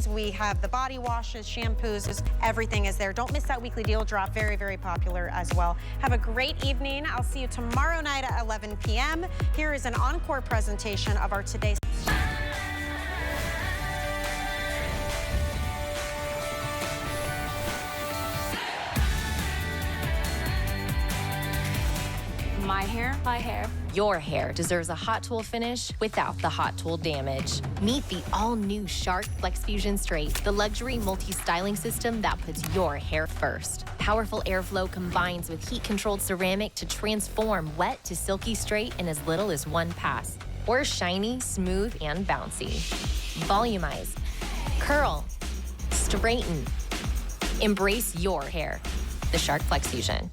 extensions. We have the body washes, shampoos, everything is there. Don't miss that weekly deal drop. Very, very popular as well. Have a great evening. I'll see you tomorrow night at 11 p.m. Here is an encore presentation of our today's. My hair. Your hair deserves a Hot Tool finish without the Hot Tool damage. Meet the all-new Shark Flex Fusion Straight, the luxury multi-styling system that puts your hair first. Powerful airflow combines with heat-controlled ceramic to transform wet to silky straight in as little as one pass. Or shiny, smooth, and bouncy. Volumize, curl, straighten. Embrace your hair. The Shark Flex Fusion.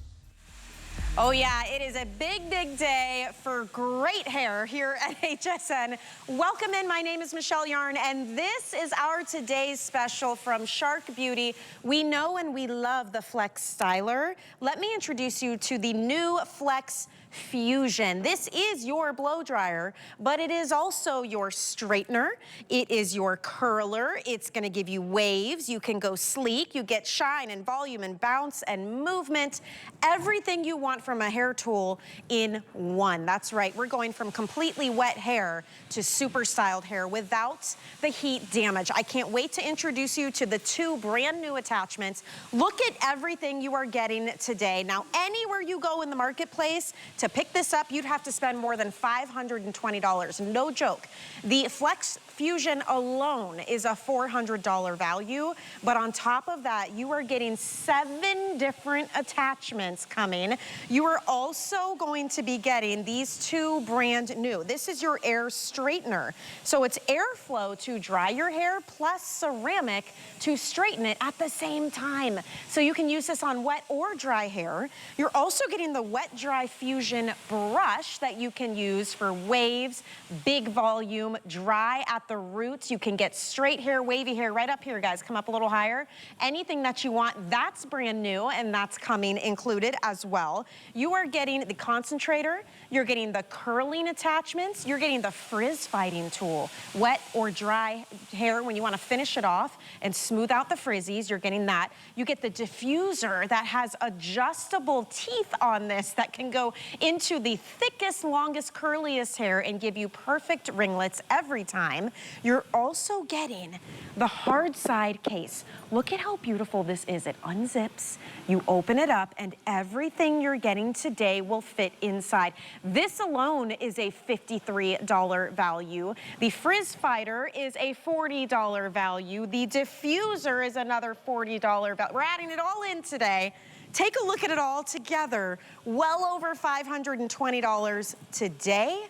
Oh yeah, it is a big, big day for great hair here at HSN. Welcome in, my name is Michelle Yarn, and this is our today's special from Shark Beauty. We know and we love the Flex Styler. Let me introduce you to the new Flex Fusion. This is your blow dryer, but it is also your straightener. It is your curler. It's gonna give you waves. You can go sleek. You get shine and volume and bounce and movement. Everything you want from a hair tool in one. That's right. We're going from completely wet hair to super styled hair without the heat damage. I can't wait to introduce you to the two brand new attachments. Look at everything you are getting today. Now, anywhere you go in the marketplace, to pick this up, you'd have to spend more than $520. No joke. The Flex Fusion alone is a $400 value, but on top of that, you are getting 7 different attachments coming. You are also going to be getting these two brand new. This is your air straightener. So it's airflow to dry your hair plus ceramic to straighten it at the same time. So you can use this on wet or dry hair. You're also getting the Wet Dry Fusion brush that you can use for waves, big volume, dry at the roots. You can get straight hair, wavy hair right up here, guys. Come up a little higher. Anything that you want, that's brand new, and that's coming included as well. You are getting the concentrator, you're getting the curling attachments, you're getting the frizz fighting tool. Wet or dry hair, when you want to finish it off and smooth out the frizzies, you're getting that. You get the diffuser that has adjustable teeth on this that can go into the thickest, longest, curliest hair and give you perfect ringlets every time. You're also getting the hard side case. Look at how beautiful this is. It unzips, you open it up, and everything you're getting today will fit inside. This alone is a $53 value. The Frizz Fighter is a $40 value. The diffuser is another $40 value. We're adding it all in today. Take a look at it all together. Well over $520 today.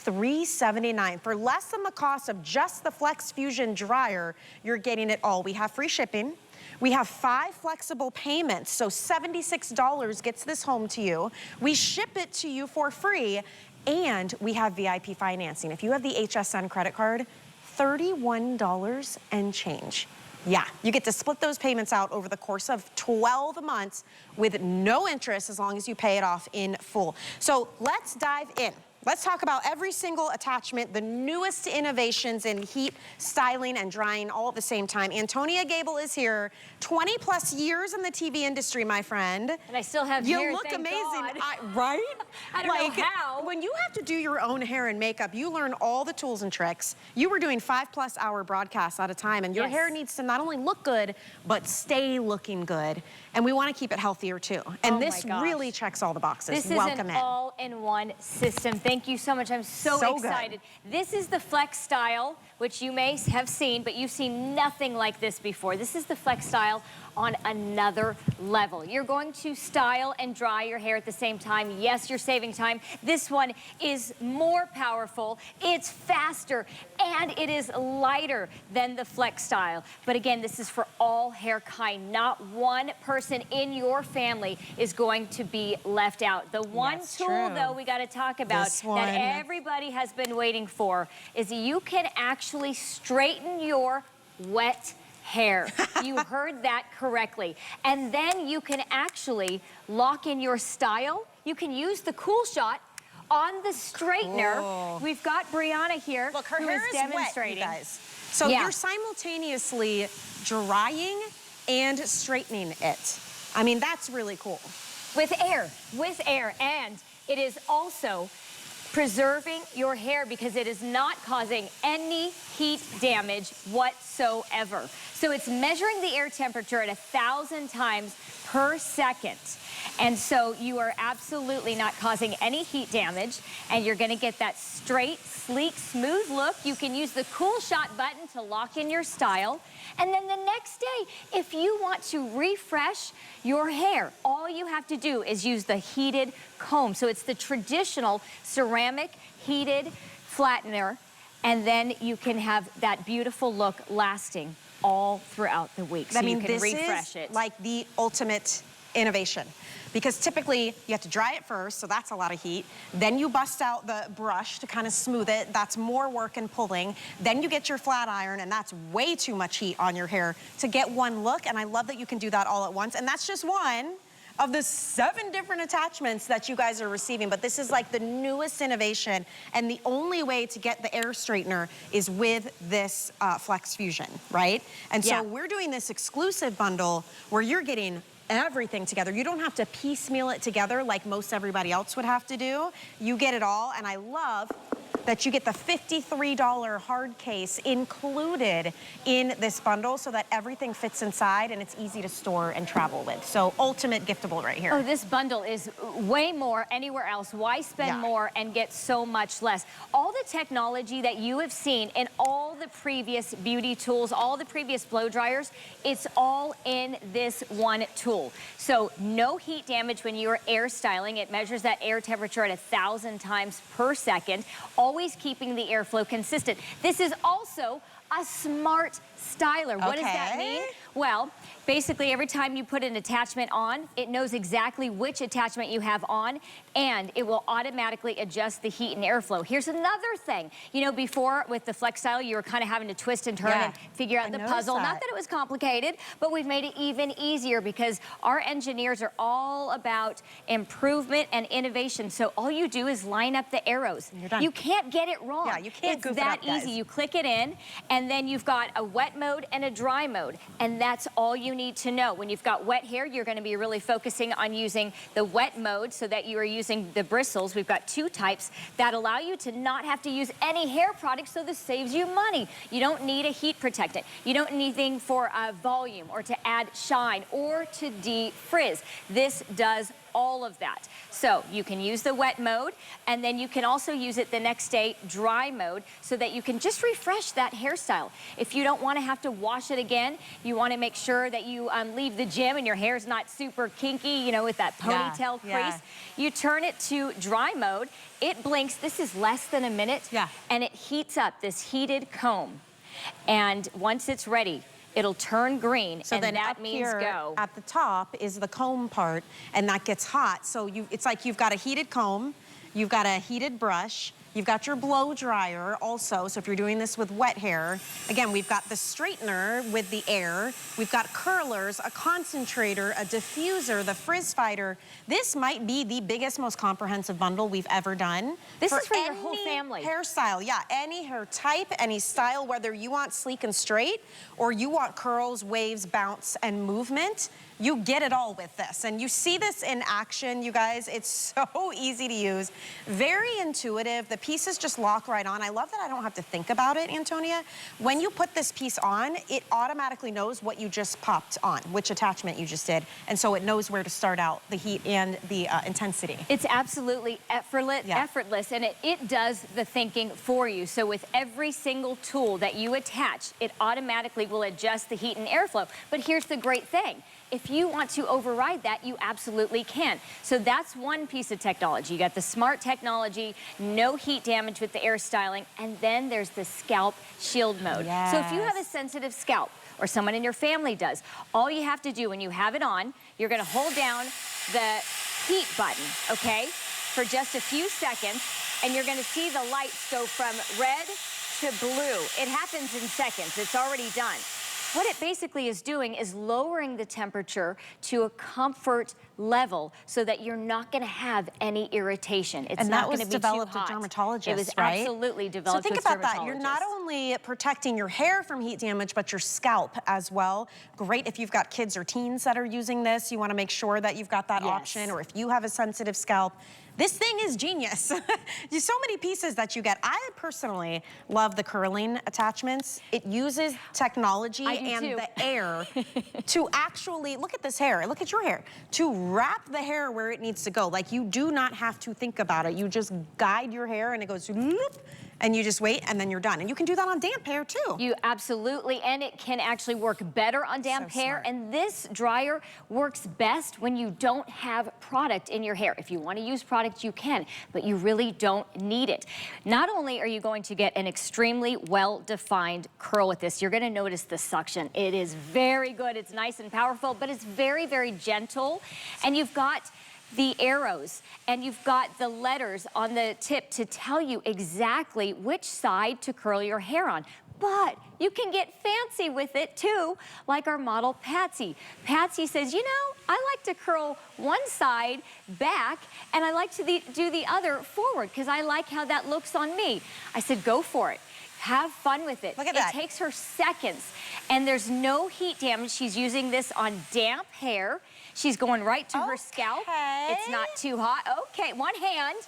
$379. For less than the cost of just the Flex Fusion dryer, you're getting it all. We have free shipping. We have 5 flexible payments, so $76 gets this home to you. We ship it to you for free, and we have VIP financing. If you have the HSN credit card, $31 and change. Yeah, you get to split those payments out over the course of 12 months with no interest as long as you pay it off in full. So let's dive in. Let's talk about every single attachment, the newest innovations in heat, styling, and drying all at the same time. Antonia Gable is here, 20 plus years in the TV industry, my friend. And I still have hair, You look thank amazing, God. right? I don't know how. When you have to do your own hair and makeup, you learn all the tools and tricks. You were doing 5+ hour broadcasts at a time, and your hair needs to not only look good, but stay looking good. And we want to keep it healthier too. And this really checks all the boxes. This is an all-in-one system. Thank you so much. I'm so excited. Good. This is the Flex Style, which you may have seen, but you've seen nothing like this before. This is the Flex Style on another level. You're going to style and dry your hair at the same time. Yes, you're saving time. This one is more powerful, it's faster, and it is lighter than the Flex Style. But again, this is for all hair kind. Not one person in your family is going to be left out. The one tool, though, we got to talk about that everybody has been waiting for is you can actually straighten your wet hair. You heard that correctly. And then you can actually lock in your style. You can use the Cool Shot on the straightener. We've got Brianna here. Look, her who hair is is demonstrating. wet, you guys. So you're simultaneously drying and straightening it. I mean, that's really cool. With air, and it is also preserving your hair because it is not causing any heat damage whatsoever. So it's measuring the air temperature at 1,000 times per second. And so you are absolutely not causing any heat damage, and you're gonna get that straight, sleek, smooth look. You can use the Cool Shot button to lock in your style. And then the next day, if you want to refresh your hair, all you have to do is use the heated comb. So it's the traditional ceramic heated flattener, and then you can have that beautiful look lasting all throughout the week. So I mean, you can this refresh is it. like the ultimate innovation. Because typically you have to dry it first, so that's a lot of heat. Then you bust out the brush to kind of smooth it. That's more work and pulling. Then you get your flat iron, and that's way too much heat on your hair to get one look. And I love that you can do that all at once. And that's just one of the 7 different attachments that you guys are receiving. But this is like the newest innovation. And the only way to get the air straightener is with this Flex Fusion, right? And so we're doing this exclusive bundle where you're getting everything together. You don't have to piecemeal it together like most everybody else would have to do. You get it all, and I love that you get the $53 hard case included in this bundle so that everything fits inside and it's easy to store and travel with. So ultimate giftable right here. Oh, this bundle is way more anywhere else. Why spend more and get so much less? All the technology that you have seen in all the previous beauty tools, all the previous blow dryers, it's all in this one tool. So no heat damage when you're air styling. It measures that air temperature at 1,000 times per second, always keeping the airflow consistent. This is also a smart styler. What does that mean? Well, basically every time you put an attachment on, it knows exactly which attachment you have on, and it will automatically adjust the heat and airflow. Here's another thing. You know, before with the Flex Styler, you were kind of having to twist and turn and figure out the puzzle. Not that it was complicated, but we've made it even easier because our engineers are all about improvement and innovation. So all you do is line up the arrows. And you're done. You can't get it wrong. Yeah, you can't goof it up, guys. It's that easy. You click it in, and then you've got a wet mode and a dry mode, and that's all you need to know. When you've got wet hair, you're going to be really focusing on using the wet mode so that you are using the bristles. We've got 2 types that allow you to not have to use any hair products, so this saves you money. You don't need a heat protectant. You don't need anything for volume or to add shine or to de-frizz. This does all of that. So you can use the wet mode, and then you can also use it the next day, dry mode, so that you can just refresh that hairstyle. If you don't want to have to wash it again, you want to make sure that you leave the gym and your hair's not super kinky, you know, with that ponytail crease. You turn it to dry mode. It blinks. This is less than a minute, and it heats up this heated comb. And once it's ready, it'll turn green, so and then that means go. At the top is the comb part, and that gets hot. So it's like you've got a heated comb, you've got a heated brush, you've got your blow dryer also. So if you're doing this with wet hair, again, we've got the straightener with the air, we've got curlers, a concentrator, a diffuser, the frizz fighter. This might be the biggest, most comprehensive bundle we've ever done. This is for your whole family. Hairstyle, any hair type, any style, whether you want sleek and straight or you want curls, waves, bounce, and movement. You get it all with this. And you see this in action, you guys. It's so easy to use, very intuitive. The pieces just lock right on. I love that I don't have to think about it, Antonia. When you put this piece on, it automatically knows what you just popped on, which attachment you just did. And so it knows where to start out the heat and the intensity. It's absolutely effortless, and it does the thinking for you. So with every single tool that you attach, it automatically will adjust the heat and airflow. But here's the great thing. If you want to override that, you absolutely can. So that's one piece of technology. You got the smart technology, no heat damage with the air styling, and then there's the scalp shield mode. So if you have a sensitive scalp, or someone in your family does, all you have to do when you have it on, you're gonna hold down the heat button, okay, for just a few seconds, and you're gonna see the lights go from red to blue. It happens in seconds, it's already done. what it basically is doing is lowering the temperature to a comfort level so that you're not going to have any irritation. It's not going to be too hot. And that was developed with dermatologists, It was right? absolutely developed with dermatologists. So think about that. You're not only protecting your hair from heat damage, but your scalp as well. Great if you've got kids or teens that are using this. You want to make sure that you've got that option, or if you have a sensitive scalp. This thing is genius. There's so many pieces that you get. I personally love the curling attachments. It uses technology and the air to actually, look at this hair, look at your hair, to wrap the hair where it needs to go. Like, you do not have to think about it. You just guide your hair and it goes loop, and you just wait, and then you're done. And you can do that on damp hair too. You absolutely, and it can actually work better on damp hair. And this dryer works best when you don't have product in your hair. If you want to use product, you can, but you really don't need it. Not only are you going to get an extremely well-defined curl with this, you're going to notice the suction. It is very good. It's nice and powerful, but it's very, very gentle. And you've got the arrows, and you've got the letters on the tip to tell you exactly which side to curl your hair on. But you can get fancy with it too, like our model Patsy. Patsy says, you know, I like to curl one side back, and I like to do the other forward because I like how that looks on me. I said, go for it. Have fun with it. Look at that. It takes her seconds, and there's no heat damage. She's using this on damp hair. She's going right to her scalp. It's not too hot. Okay, one hand.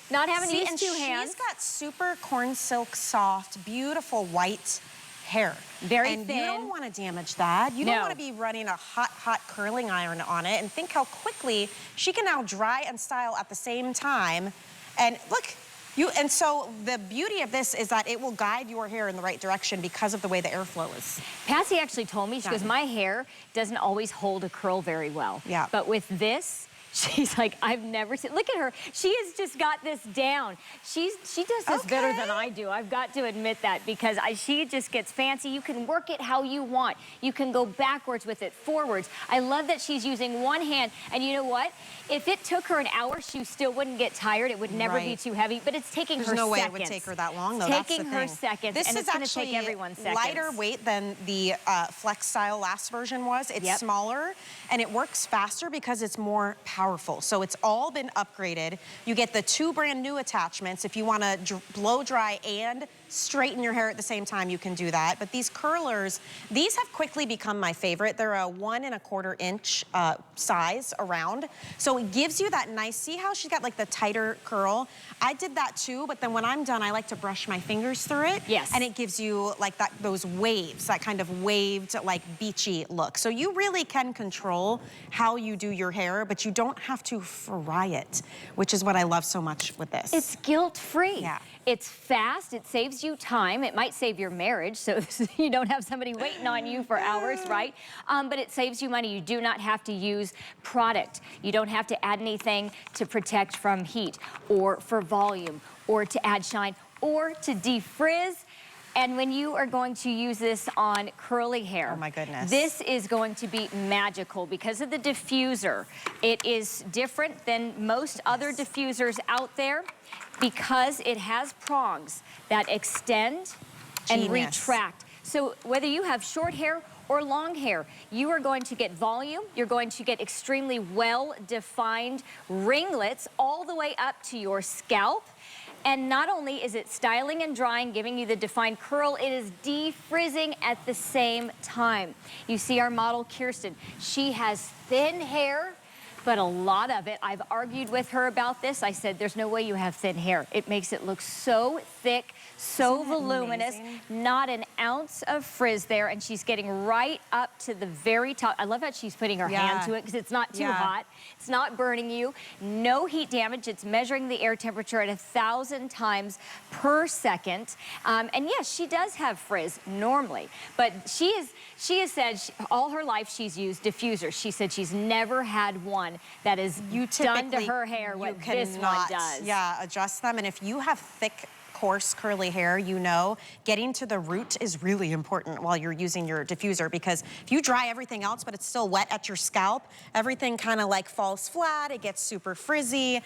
Not having to use two hands. She's got super corn silk soft, beautiful white hair. Very thin. And you don't want to damage that. You don't want to be running a hot curling iron on it. And think how quickly she can now dry and style at the same time. And look, and so the beauty of this is that it will guide your hair in the right direction because of the way the airflow is. Patsy actually told me, she goes, my hair doesn't always hold a curl very well. Yeah. But with this, she's like, I've never seen, look at her. She has just got this down. She does this better than I do. I've got to admit that, because she just gets fancy. You can work it how you want. You can go backwards with it, forwards. I love that she's using one hand. And you know what? If it took her an hour, she still wouldn't get tired. It would never be too heavy, but it's taking her seconds. There's no way it would take her that long, though. It's taking her seconds, This and is it's going to take everyone seconds. Lighter weight than the Flex Style last version was. It's smaller, and it works faster because it's more powerful. So it's all been upgraded. You get the 2 brand new attachments. If you want to blow dry and straighten your hair at the same time, you can do that. But these curlers, these have quickly become my favorite. They're a 1 1/4 inch size around. So it gives you that nice, see how she's got like the tighter curl? I did that too, but then when I'm done, I like to brush my fingers through it. Yes. And it gives you like those waves, that kind of waved, like beachy look. So you really can control how you do your hair, but you don't have to fry it, which is what I love so much with this. It's guilt-free. Yeah. It's fast, it saves you time. It might save your marriage, so you don't have somebody waiting on you for hours, right? But it saves you money. You do not have to use product. You don't have to add anything to protect from heat, or for volume, or to add shine, or to defrizz. And when you are going to use this on curly hair, oh my goodness, this is going to be magical because of the diffuser. It is different than most other diffusers out there because it has prongs that extend and retract. So whether you have short hair or long hair, you are going to get volume, you're going to get extremely well-defined ringlets all the way up to your scalp. And not only is it styling and drying, giving you the defined curl, it is defrizzing at the same time. You see our model, Kirsten. She has thin hair, but a lot of it. I've argued with her about this. I said, there's no way you have thin hair. It makes it look so thick, so voluminous, not an ounce of frizz there, and she's getting right up to the very top. I love how she's putting her hand to it because it's not too hot. It's not burning you. No heat damage. It's measuring the air temperature at 1,000 times per second. And yes, she does have frizz normally, but she has said all her life she's used diffusers. She said she's never had one that is done to her hair what this one does. Yeah, adjust them, and if you have thick coarse curly hair, you know, getting to the root is really important while you're using your diffuser, because if you dry everything else but it's still wet at your scalp, everything kind of like falls flat, it gets super frizzy.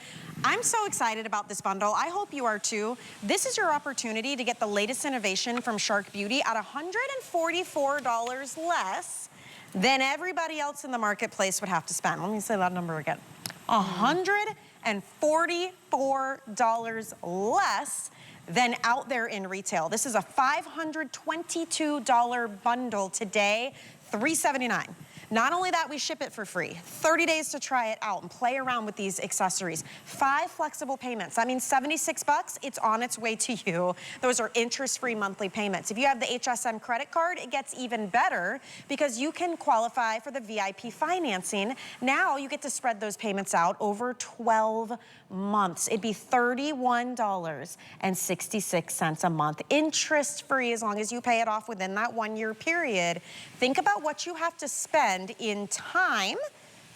I'm so excited about this bundle. I hope you are too. This is your opportunity to get the latest innovation from Shark Beauty at $144 less than everybody else in the marketplace would have to spend. Let me say that number again. $144 less than out there in retail. This is a $522 bundle today, $379. Not only that, we ship it for free. 30 days to try it out and play around with these accessories. 5 flexible payments. That means 76 bucks, it's on its way to you. Those are interest-free monthly payments. If you have the HSN credit card, it gets even better because you can qualify for the VIP financing. Now you get to spread those payments out over 12 months. It'd be $31.66 a month, interest-free as long as you pay it off within that 1-year period. Think about what you have to spend in time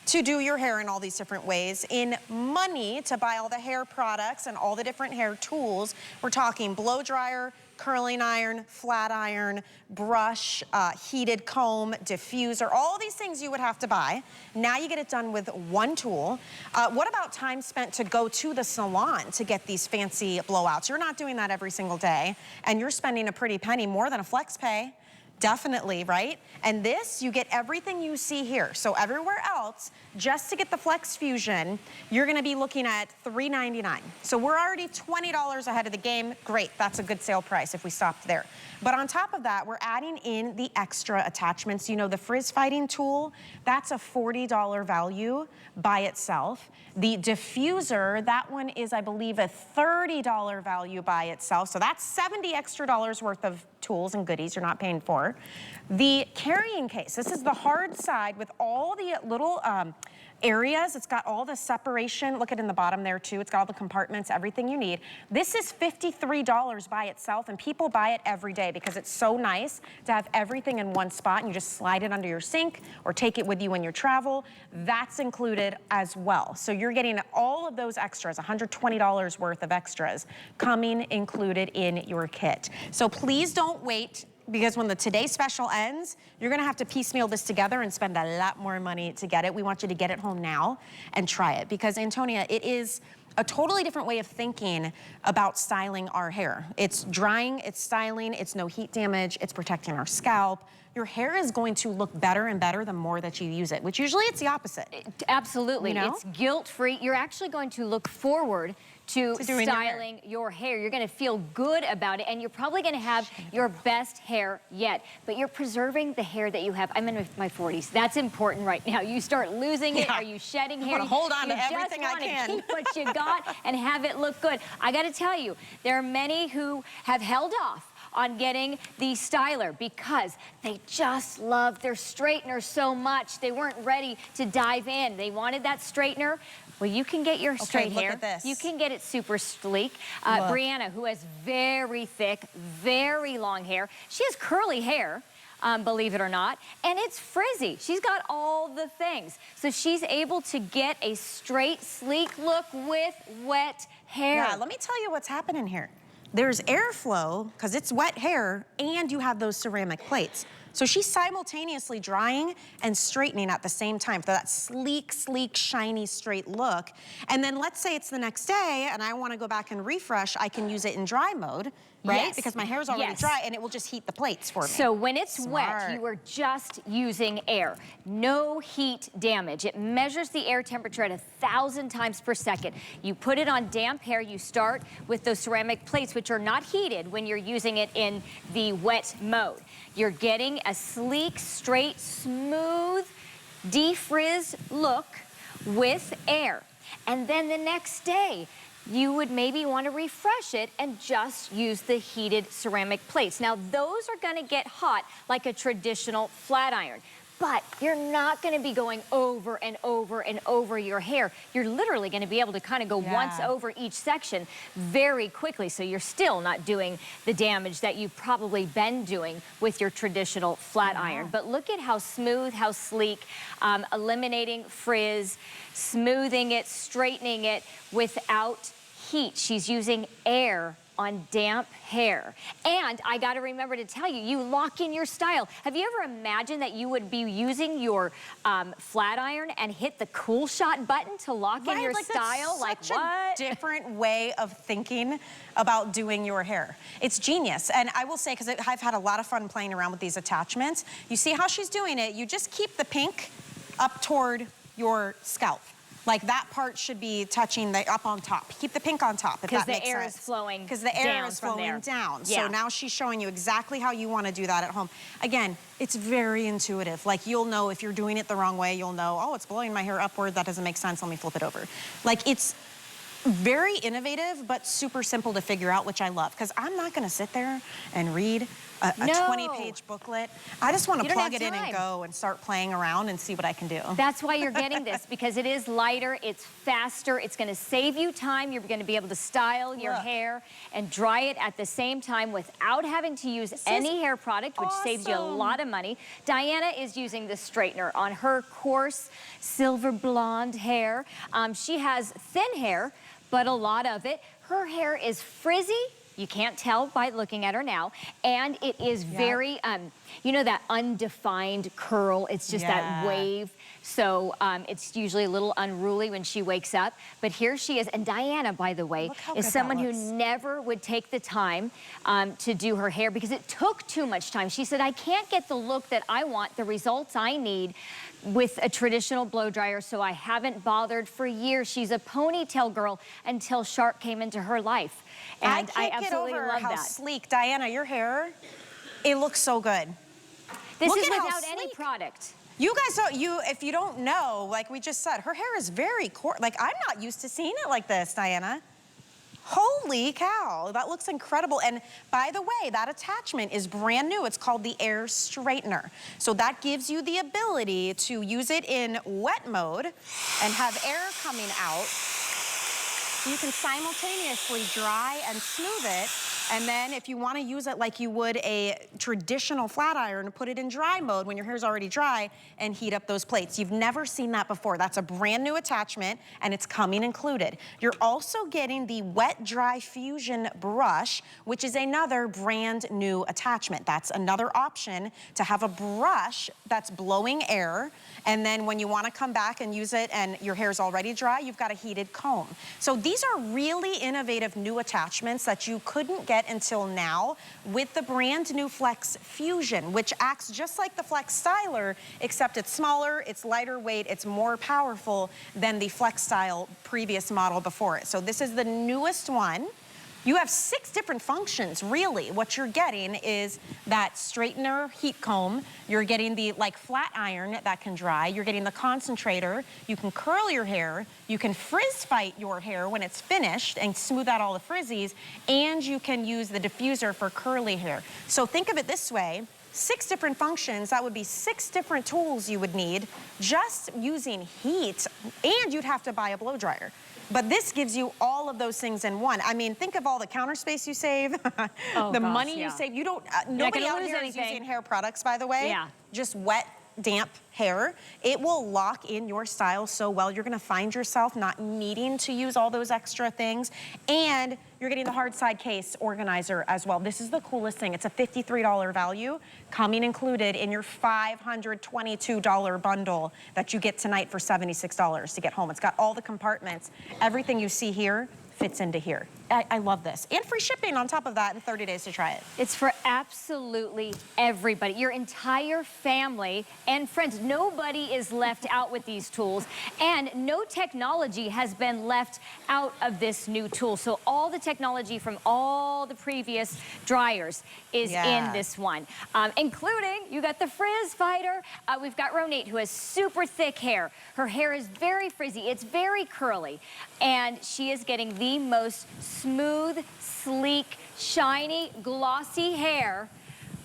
to do your hair in all these different ways, in money to buy all the hair products and all the different hair tools. We're talking blow dryer, curling iron, flat iron, brush, heated comb, diffuser, all these things you would have to buy. Now you get it done with one tool. What about time spent to go to the salon to get these fancy blowouts? You're not doing that every single day, and you're spending a pretty penny, more than a flex pay. Definitely, right? And this, you get everything you see here. So everywhere else, just to get the Flex Fusion, you're gonna be looking at $399. So we're already $20 ahead of the game. Great, that's a good sale price if we stopped there. But on top of that, we're adding in the extra attachments. You know, the frizz fighting tool, that's a $40 value by itself. The diffuser, that one is, I believe, a $30 value by itself. So that's $70 extra worth of tools and goodies you're not paying for. The carrying case, this is the hard side with all the little areas. It's got all the separation. Look at in the bottom there too. It's got all the compartments, everything you need. This is $53 by itself, and people buy it every day because it's so nice to have everything in one spot, and you just slide it under your sink or take it with you when you travel. That's included as well. So you're getting all of those extras, $120 worth of extras coming included in your kit. So please don't wait, because when the Today Special ends, you're gonna have to piecemeal this together and spend a lot more money to get it. We want you to get it home now and try it, because Antonia, it is a totally different way of thinking about styling our hair. It's drying, it's styling, it's no heat damage, it's protecting our scalp. Your hair is going to look better and better the more that you use it, which usually it's the opposite. Absolutely, you know? It's guilt-free. You're actually going to look forward to styling your hair. You're gonna feel good about it, and you're probably gonna have your best hair yet. But you're preserving the hair that you have. I'm in my 40s. That's important right now. You start losing it, are you shedding hair? I wanna hold on to everything I can. You just wanna keep what you got and have it look good. I gotta tell you, there are many who have held off on getting the styler because they just loved their straightener so much. They weren't ready to dive in. They wanted that straightener. Well, you can get your straight hair. Look at this. You can get it super sleek. Brianna, who has very thick, very long hair. She has curly hair, believe it or not, and it's frizzy. She's got all the things. So she's able to get a straight, sleek look with wet hair. Yeah, let me tell you what's happening here. There's airflow, because it's wet hair, and you have those ceramic plates. So she's simultaneously drying and straightening at the same time for that sleek, shiny, straight look. And then let's say it's the next day and I want to go back and refresh, I can use it in dry mode, right? Yes. Because my hair is already dry, and it will just heat the plates for me. So when it's wet, you are just using air. No heat damage. It measures the air temperature at 1,000 times per second. You put it on damp hair. You start with those ceramic plates, which are not heated when you're using it in the wet mode. You're getting a sleek, straight, smooth, defrizz look with air. And then the next day, you would maybe want to refresh it and just use the heated ceramic plates. Now, those are going to get hot like a traditional flat iron. But you're not going to be going over and over and over your hair. You're literally going to be able to kind of go once over each section very quickly. So you're still not doing the damage that you've probably been doing with your traditional flat iron. But look at how smooth, how sleek, eliminating frizz, smoothing it, straightening it without heat. She's using air on damp hair. And I gotta remember to tell you, you lock in your style. Have you ever imagined that you would be using your flat iron and hit the cool shot button to lock in your style? Like such a different way of thinking about doing your hair. It's genius. And I will say, because I've had a lot of fun playing around with these attachments, you see how she's doing it. You just keep the pink up toward your scalp. Like that part should be touching up on top. Keep the pink on top, if that makes sense. Because the air is flowing down. Because the air is flowing down. So now she's showing you exactly how you want to do that at home. Again, it's very intuitive. Like you'll know if you're doing it the wrong way, you'll know, oh, it's blowing my hair upward. That doesn't make sense. Let me flip it over. Like it's very innovative, but super simple to figure out, which I love. Because I'm not going to sit there and read a 20-page booklet. I just want to plug it in and go and start playing around and see what I can do. That's why you're getting this, because it is lighter, it's faster, it's going to save you time. You're going to be able to style your hair and dry it at the same time without having to use any hair product, which saves you a lot of money. Diana is using the straightener on her coarse silver blonde hair. She has thin hair, but a lot of it. Her hair is frizzy. You can't tell by looking at her now. And it is very, you know, that undefined curl. It's just that wave. So it's usually a little unruly when she wakes up. But here she is. And Diana, by the way, is someone who never would take the time to do her hair because it took too much time. She said, I can't get the look that I want, the results I need with a traditional blow dryer, so I haven't bothered for years. She's a ponytail girl until Shark came into her life. And I absolutely love that. Sleek. Diana, your hair, it looks so good. This is without any product. You guys don't, if you don't know, like we just said, her hair is very coarse. Like I'm not used to seeing it like this, Diana. Holy cow, that looks incredible. And by the way, that attachment is brand new. It's called the Air Straightener. So that gives you the ability to use it in wet mode and have air coming out. You can simultaneously dry and smooth it. And then if you want to use it like you would a traditional flat iron, put it in dry mode when your hair's already dry and heat up those plates. You've never seen that before. That's a brand new attachment and it's coming included. You're also getting the Wet Dry Fusion brush, which is another brand new attachment. That's another option to have a brush that's blowing air. And then when you want to come back and use it and your hair's already dry, you've got a heated comb. So these are really innovative new attachments that you couldn't get until now with the brand new Flex Fusion, which acts just like the Flex Styler, except it's smaller, it's lighter weight, it's more powerful than the Flex Style previous model before it. So this is the newest one. You have 6 different functions, really. What you're getting is that straightener heat comb. You're getting the flat iron that can dry. You're getting the concentrator. You can curl your hair. You can frizz fight your hair when it's finished and smooth out all the frizzies. And you can use the diffuser for curly hair. So think of it this way. 6 different functions, that would be 6 different tools you would need just using heat, and you'd have to buy a blow dryer. But this gives you all of those things in one. I mean, think of all the counter space you save, the money you save. You don't, nobody out here is using hair products, by the way. Just wet, damp hair. It will lock in your style so well. You're gonna find yourself not needing to use all those extra things. And you're getting the hard side case organizer as well. This is the coolest thing. It's a $53 value, coming included in your $522 bundle that you get tonight for $76 to get home. It's got all the compartments. Everything you see here fits into here. I love this. And free shipping on top of that and 30 days to try it. It's for absolutely everybody. Your entire family and friends. Nobody is left out with these tools. And no technology has been left out of this new tool. So all the technology from all the previous dryers is in this one. Including, you got the frizz fighter. We've got Ronate, who has super thick hair. Her hair is very frizzy. It's very curly. And she is getting the most smooth, sleek, shiny, glossy hair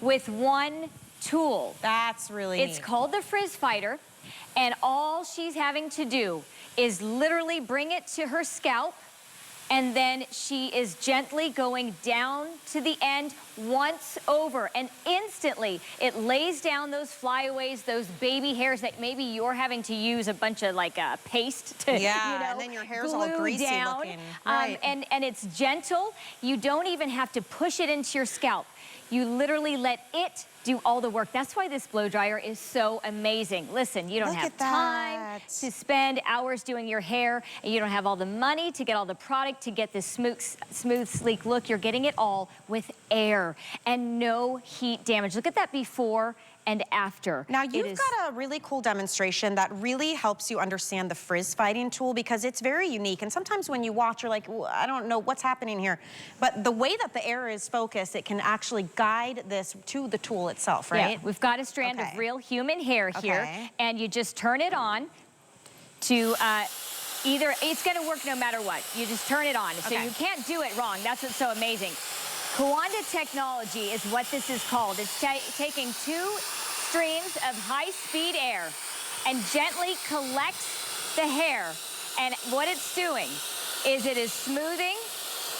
with one tool. That's really neat. It's called the Frizz Fighter, and all she's having to do is literally bring it to her scalp And then she is gently going down to the end once over, and instantly it lays down those flyaways, those baby hairs that maybe you're having to use a bunch of like paste to, and then your hair's all greasy down. looking. Right. And it's gentle. You don't even have to push it into your scalp. You literally let it do all the work. That's why this blow dryer is so amazing. Listen, you don't have time to spend hours doing your hair, and you don't have all the money to get all the product to get this smooth, sleek look. You're getting it all with air and no heat damage. Look at that before and after. Now you've got a really cool demonstration that really helps you understand the frizz fighting tool, because it's very unique. And sometimes when you watch, you're like, well, I don't know what's happening here. But the way that the air is focused, it can actually guide this to the tool itself, right? Yeah, we've got a strand of real human hair here, and you just turn it on to either, it's gonna work no matter what. You just turn it on. So you can't do it wrong. That's what's so amazing. Kawanda technology is what this is called. It's taking 2 streams of high-speed air and gently collects the hair. And what it's doing is it is smoothing,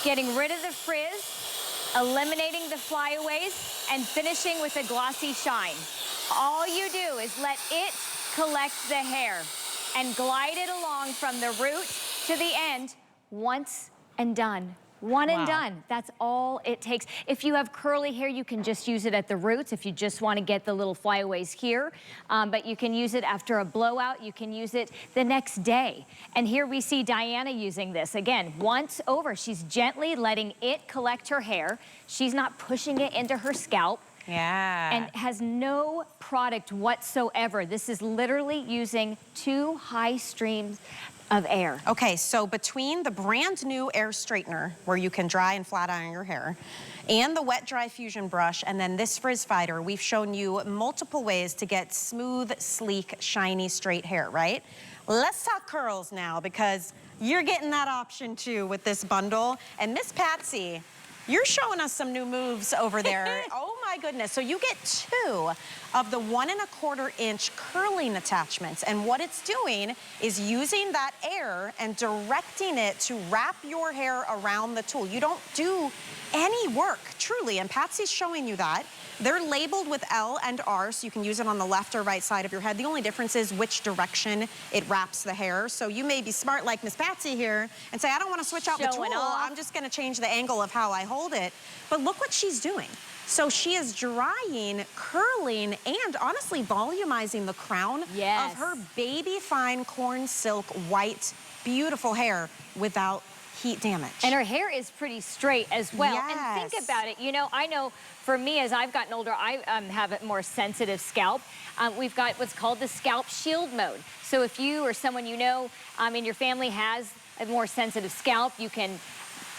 getting rid of the frizz, eliminating the flyaways, and finishing with a glossy shine. All you do is let it collect the hair and glide it along from the root to the end, once and done. One and done. That's all it takes. If you have curly hair, you can just use it at the roots if you just want to get the little flyaways here. But you can use it after a blowout. You can use it the next day. And here we see Diana using this. Again, once over. She's gently letting it collect her hair. She's not pushing it into her scalp. And has no product whatsoever. This is literally using 2 high streams of air. Okay, so between the brand new air straightener, where you can dry and flat iron your hair, and the wet dry fusion brush, and then this frizz fighter, we've shown you multiple ways to get smooth, sleek, shiny, straight hair, right? Let's talk curls now, because you're getting that option too with this bundle. And Miss Patsy, you're showing us some new moves over there. Oh my goodness. So you get 2 of the 1 1/4 inch curling attachments. And what it's doing is using that air and directing it to wrap your hair around the tool. You don't do any work, truly. And Patsy's showing you that. They're labeled with L and R, so you can use it on the left or right side of your head. The only difference is which direction it wraps the hair. So you may be smart like Miss Patsy here and say, I don't want to switch out the tool. I'm just going to change the angle of how I hold it. But look what she's doing. So she is drying, curling, and honestly volumizing the crown of her baby fine corn silk white, beautiful hair without heat damage. And her hair is pretty straight as well. And think about it, you know, I know for me, as I've gotten older, I have a more sensitive scalp. We've got what's called the scalp shield mode. So if you or someone you know in your family has a more sensitive scalp, you can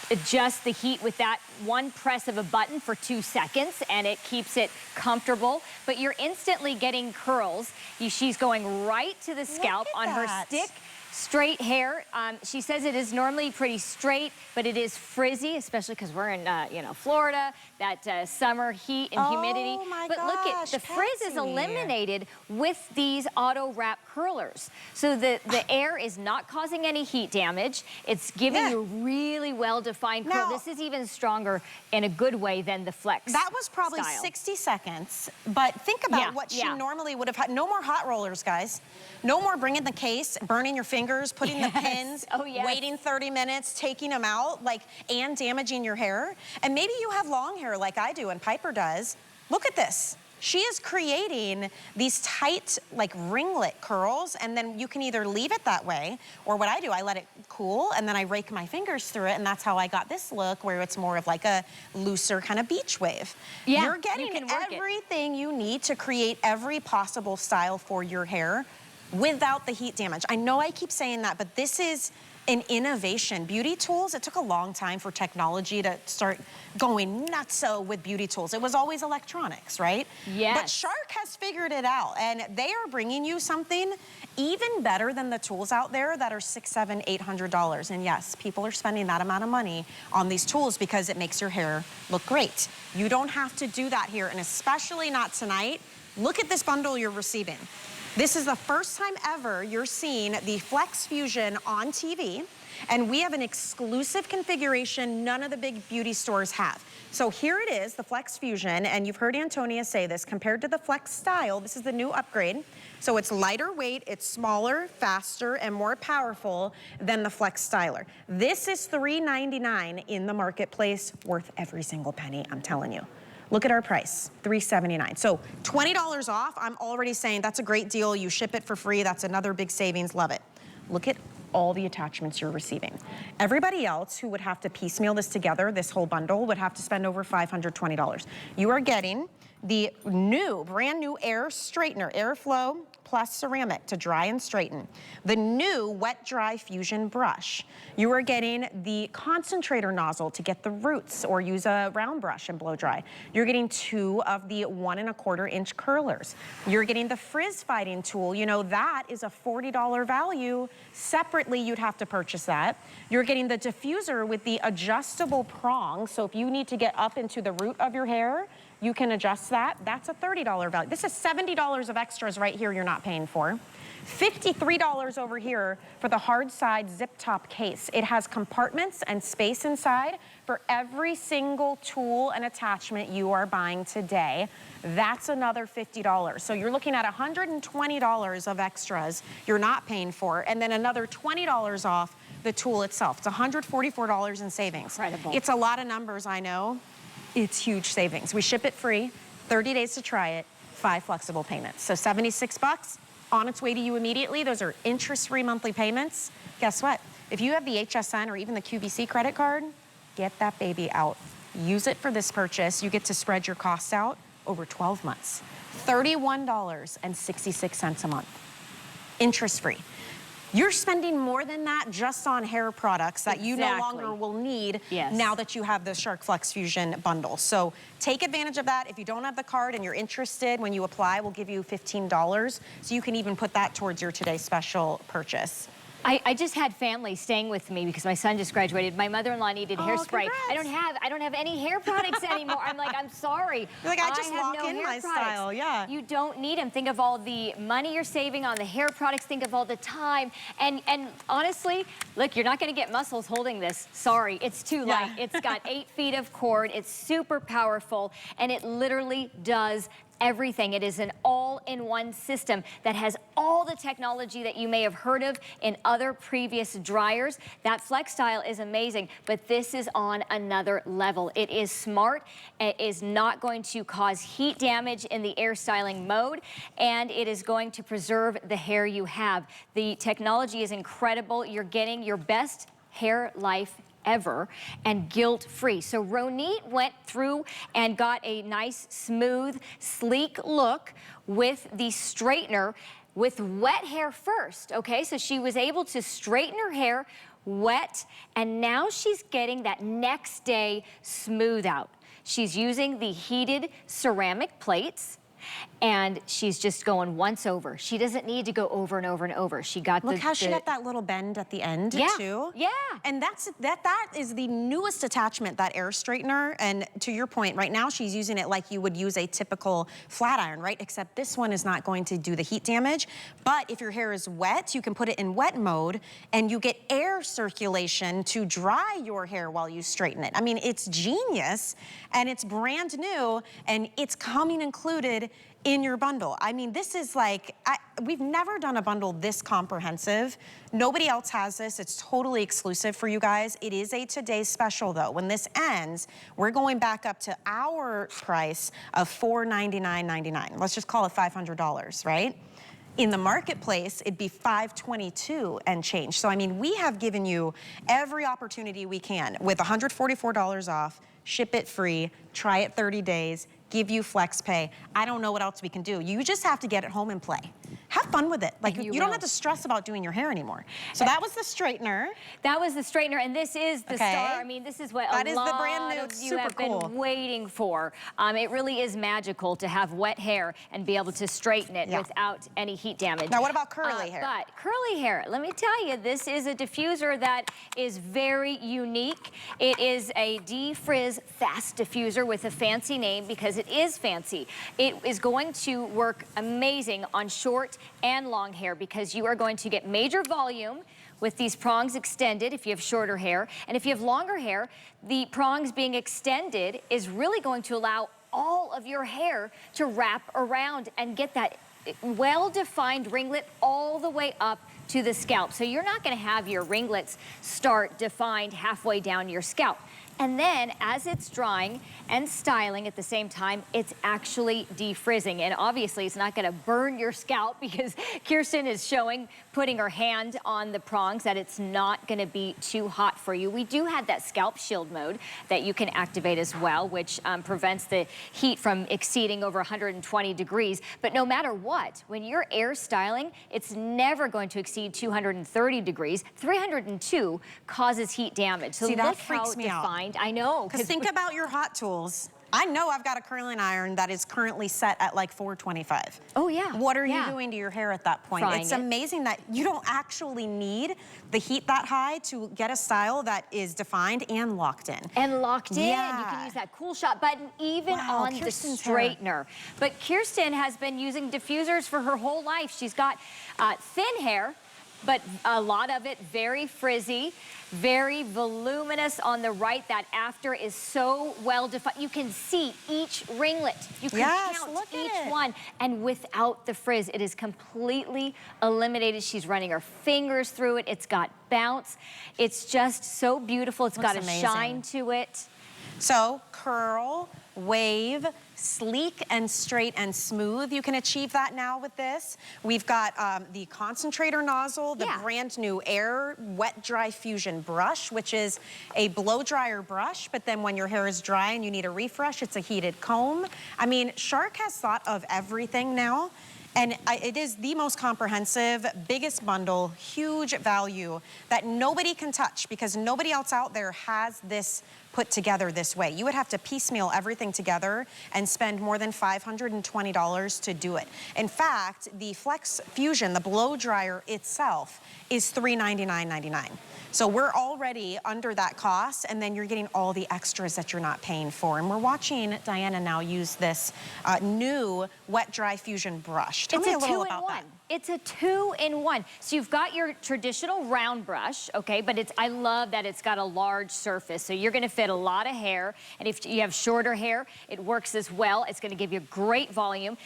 adjust the heat with that one press of a button for 2 seconds, and it keeps it comfortable. But you're instantly getting curls. She's going right to the scalp on her stick. Straight hair. She says it is normally pretty straight, but it is frizzy, especially because we're in, you know, Florida, that summer heat and humidity. But look at the frizz is eliminated with these auto wrap curlers. So the air is not causing any heat damage. It's giving you really well-defined curl. This is even stronger in a good way than the Flex. That was probably 60 seconds, but think about what she normally would have had. No more hot rollers, guys. No more bringing the case, burning your fingers, putting the pins, waiting 30 minutes, taking them out, and damaging your hair. And maybe you have long hair like I do and Piper does. Look at this. She is creating these tight, ringlet curls, and then you can either leave it that way, or what I do, I let it cool, and then I rake my fingers through it, and that's how I got this look, where it's more of like a looser kind of beach wave. You're getting everything you need to create every possible style for your hair without the heat damage. I know I keep saying that, but this is an innovation. Beauty tools, it took a long time for technology to start going nutso with beauty tools. It was always electronics, right? But Shark has figured it out, and they are bringing you something even better than the tools out there that are $600, $700, $800. And yes, people are spending that amount of money on these tools because it makes your hair look great. You don't have to do that here, and especially not tonight. Look at this bundle you're receiving. This is the first time ever you're seeing the Flex Fusion on TV, and we have an exclusive configuration none of the big beauty stores have. So here it is, the Flex Fusion, and you've heard Antonia say this, compared to the Flex Style, this is the new upgrade. So it's lighter weight, it's smaller, faster, and more powerful than the Flex Styler. This is $399 in the marketplace, worth every single penny, I'm telling you. Look at our price, $379. So $20 off, I'm already saying that's a great deal. You ship it for free, that's another big savings, love it. Look at all the attachments you're receiving. Everybody else who would have to piecemeal this together, this whole bundle, would have to spend over $520. You are getting the new, brand new air straightener, Airflow Plus ceramic to dry and straighten. The new wet dry fusion brush. You are getting the concentrator nozzle to get the roots or use a round brush and blow dry. You're getting 2 of the 1 1/4 inch curlers. You're getting the frizz fighting tool. You know, that is a $40 value. Separately, you'd have to purchase that. You're getting the diffuser with the adjustable prong. So if you need to get up into the root of your hair, you can adjust that. That's a $30 value. This is $70 of extras right here you're not paying for. $53 over here for the hard side zip top case. It has compartments and space inside for every single tool and attachment you are buying today. That's another $50. So you're looking at $120 of extras you're not paying for, and then another $20 off the tool itself. It's $144 in savings. Incredible. It's a lot of numbers, I know. It's huge savings. We ship it free, 30 days to try it, 5 flexible payments. So $76 on its way to you immediately. Those are interest-free monthly payments. Guess what? If you have the HSN or even the QVC credit card, get that baby out. Use it for this purchase. You get to spread your costs out over 12 months. $31.66 a month. Interest-free. You're spending more than that just on hair products that you no longer will need now that you have the Shark Flex Fusion bundle. So take advantage of that. If you don't have the card and you're interested, when you apply, we'll give you $15. So you can even put that towards your Today Special purchase. I just had family staying with me because my son just graduated. My mother-in-law needed hairspray. Congrats. I don't have any hair products anymore. I'm like, I'm sorry. You're like, I just have lock no in hair my products. style, yeah. You don't need them. Think of all the money you're saving on the hair products. Think of all the time. And honestly, look, you're not going to get muscles holding this. Sorry, it's too light. It's got 8 feet of cord. It's super powerful, and it literally does everything. It is an all-in-one system that has all the technology that you may have heard of in other previous dryers. That Flex Style is amazing, but this is on another level. It is smart. It is not going to cause heat damage in the air styling mode, and it is going to preserve the hair you have. The technology is incredible. You're getting your best hair life ever, and guilt-free. So Ronit went through and got a nice, smooth, sleek look with the straightener with wet hair first, okay? So she was able to straighten her hair wet, and now she's getting that next day smooth out. She's using the heated ceramic plates, and she's just going once over. She doesn't need to go over and over and over. She got Look how she got that little bend at the end too. Yeah. And that is the newest attachment, that air straightener. And to your point, right now she's using it like you would use a typical flat iron, right? Except this one is not going to do the heat damage. But if your hair is wet, you can put it in wet mode and you get air circulation to dry your hair while you straighten it. I mean, it's genius, and it's brand new, and it's coming included in your bundle. I mean, this is like, we've never done a bundle this comprehensive. Nobody else has this. It's totally exclusive for you guys. It is a today's special though. When this ends, we're going back up to our price of $499.99. Let's just call it $500, right? In the marketplace, it'd be $522 and change. So I mean, we have given you every opportunity we can with $144 off, ship it free, try it 30 days, give you flex pay. I don't know what else we can do. You just have to get it home and play. Have fun with it. Like, you don't have to stress about doing your hair anymore. So that was the straightener. That was the straightener, and this is the star. I mean, this is what a lot the brand new, of you have been waiting for. It really is magical to have wet hair and be able to straighten it without any heat damage. Now, what about curly hair? But curly hair, let me tell you, this is a diffuser that is very unique. It is a defrizz fast diffuser with a fancy name because it is fancy. It is going to work amazing on short and long hair, because you are going to get major volume with these prongs extended if you have shorter hair. And if you have longer hair, the prongs being extended is really going to allow all of your hair to wrap around and get that well-defined ringlet all the way up to the scalp. So you're not gonna have your ringlets start defined halfway down your scalp. And then as it's drying and styling at the same time, it's actually defrizzing. And obviously it's not gonna burn your scalp, because Kirsten is showing, putting her hand on the prongs, that it's not gonna be too hot for you. We do have that scalp shield mode that you can activate as well, which prevents the heat from exceeding over 120 degrees. But no matter what, when you're air styling, it's never going to exceed 230 degrees. 302 causes heat damage. So See, that look how freaks me out. defined. I know. Because think about your hot tools. I know I've got a curling iron that is currently set at like 425. Oh yeah. What are you doing to your hair at that point? Frying It's it. amazing that you don't actually need the heat that high to get a style that is defined and locked in. And locked in. Yeah. You can use that cool shot button even on Kirsten's the straightener. But Kirsten has been using diffusers for her whole life. She's got thin hair, but a lot of it very frizzy, very voluminous on the right. That after is so well defined. You can see each ringlet. You can count each one. And without the frizz, it is completely eliminated. She's running her fingers through it. It's got bounce. It's just so beautiful. It's got a shine to it. So curl, wave, sleek and straight and smooth. You can achieve that now with this. We've got the concentrator nozzle, the brand new Air Wet Dry Fusion brush, which is a blow dryer brush, but then when your hair is dry and you need a refresh, it's a heated comb. I mean, Shark has thought of everything now. And it is the most comprehensive, biggest bundle, huge value that nobody can touch, because nobody else out there has this put together this way. You would have to piecemeal everything together and spend more than $520 to do it. In fact, the Flex Fusion, the blow dryer itself, is $399.99. So we're already under that cost, and then you're getting all the extras that you're not paying for. And we're watching Diana now use this new Wet Dry Fusion brush. Tell me a little about that. It's a 2-in-1. So you've got your traditional round brush, okay, but I love that it's got a large surface. So you're gonna fit a lot of hair, and if you have shorter hair, it works as well. It's gonna give you great volume.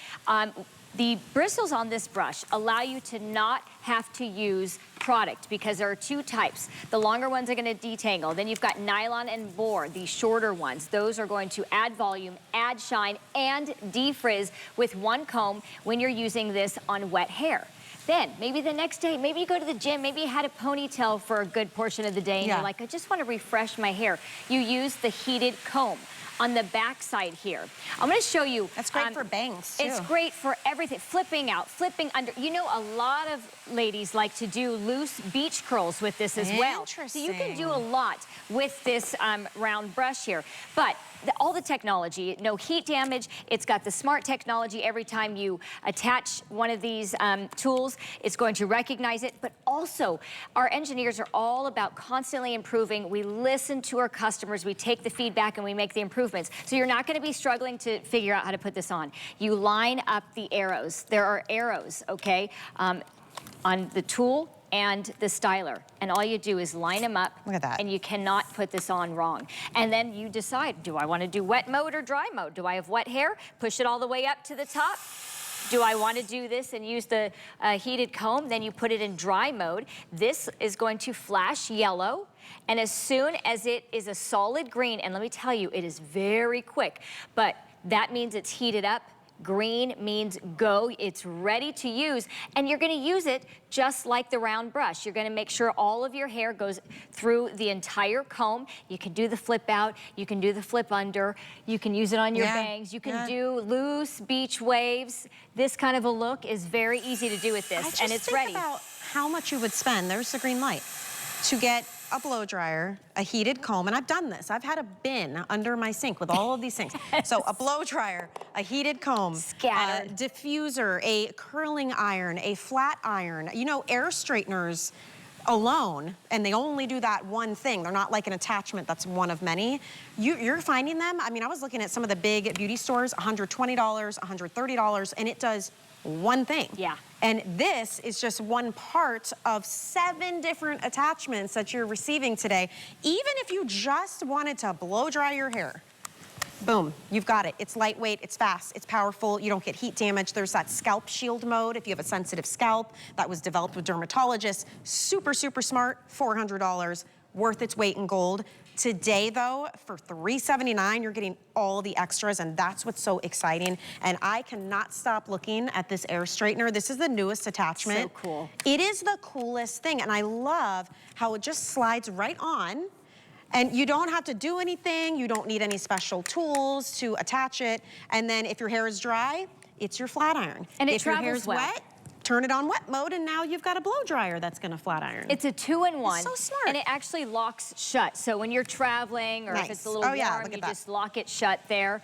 The bristles on this brush allow you to not have to use product, because there are two types. The longer ones are gonna detangle. Then you've got nylon and board, the shorter ones. Those are going to add volume, add shine, and defrizz with one comb when you're using this on wet hair. Then, maybe the next day, maybe you go to the gym, maybe you had a ponytail for a good portion of the day, and you're like, I just wanna refresh my hair. You use the heated comb on the back side here. I'm gonna show you. That's great for bangs, too. It's great for everything. Flipping out, flipping under. You know, a lot of ladies like to do loose beach curls with this as well. So you can do a lot with this round brush here. But all the technology, no heat damage. It's got the smart technology. Every time you attach one of these tools, it's going to recognize it. But also, our engineers are all about constantly improving. We listen to our customers. We take the feedback and we make the improvements. So you're not going to be struggling to figure out how to put this on. You line up the arrows. There are arrows, okay, on the tool and the styler. And all you do is line them up. Look at that. And you cannot put this on wrong. And then you decide, do I want to do wet mode or dry mode? Do I have wet hair? Push it all the way up to the top. Do I want to do this and use the heated comb? Then you put it in dry mode. This is going to flash yellow. And as soon as it is a solid green, and let me tell you, it is very quick, but that means it's heated up. Green means go, it's ready to use, and you're gonna use it just like the round brush. You're gonna make sure all of your hair goes through the entire comb. You can do the flip out, you can do the flip under, you can use it on your bangs, you can do loose beach waves. This kind of a look is very easy to do with this, and it's ready. Think about how much you would spend, there's the green light, to get a blow dryer, a heated comb, and I've done this. I've had a bin under my sink with all of these things. So a blow dryer, a heated comb, a diffuser, a curling iron, a flat iron. You know, air straighteners alone, and they only do that one thing. They're not like an attachment that's one of many. You're finding them. I mean, I was looking at some of the big beauty stores, $120, $130, and it does one thing. Yeah. And this is just one part of 7 different attachments that you're receiving today. Even if you just wanted to blow dry your hair, boom, you've got it. It's lightweight, it's fast, it's powerful, you don't get heat damage. There's that scalp shield mode if you have a sensitive scalp that was developed with dermatologists. Super, super smart, $400, worth its weight in gold. Today though, for $379, you're getting all the extras, and that's what's so exciting. And I cannot stop looking at this air straightener. This is the newest attachment. So cool. It is the coolest thing, and I love how it just slides right on. And you don't have to do anything. You don't need any special tools to attach it. And then if your hair is dry, it's your flat iron. And it if your travels hair's well. wet, turn it on wet mode, and now you've got a blow dryer that's gonna flat iron. It's a 2-in-1. It's so smart. And it actually locks shut. So when you're traveling or if it's a little warm, you just lock it shut there.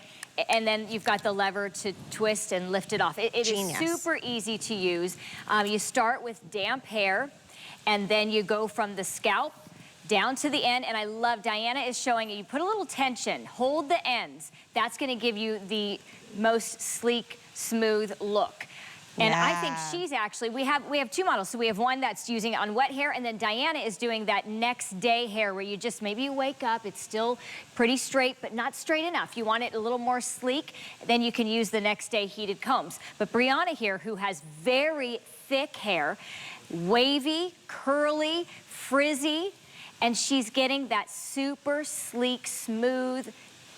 And then you've got the lever to twist and lift it off. It is super easy to use. You start with damp hair, and then you go from the scalp down to the end, and I love, Diana is showing you put a little tension, hold the ends. That's gonna give you the most sleek, smooth look. And I think she's actually, we have 2 models. So we have one that's using it on wet hair, and then Diana is doing that next day hair where you just, maybe you wake up, it's still pretty straight, but not straight enough. You want it a little more sleek, then you can use the next day heated combs. But Brianna here, who has very thick hair, wavy, curly, frizzy, and she's getting that super sleek, smooth,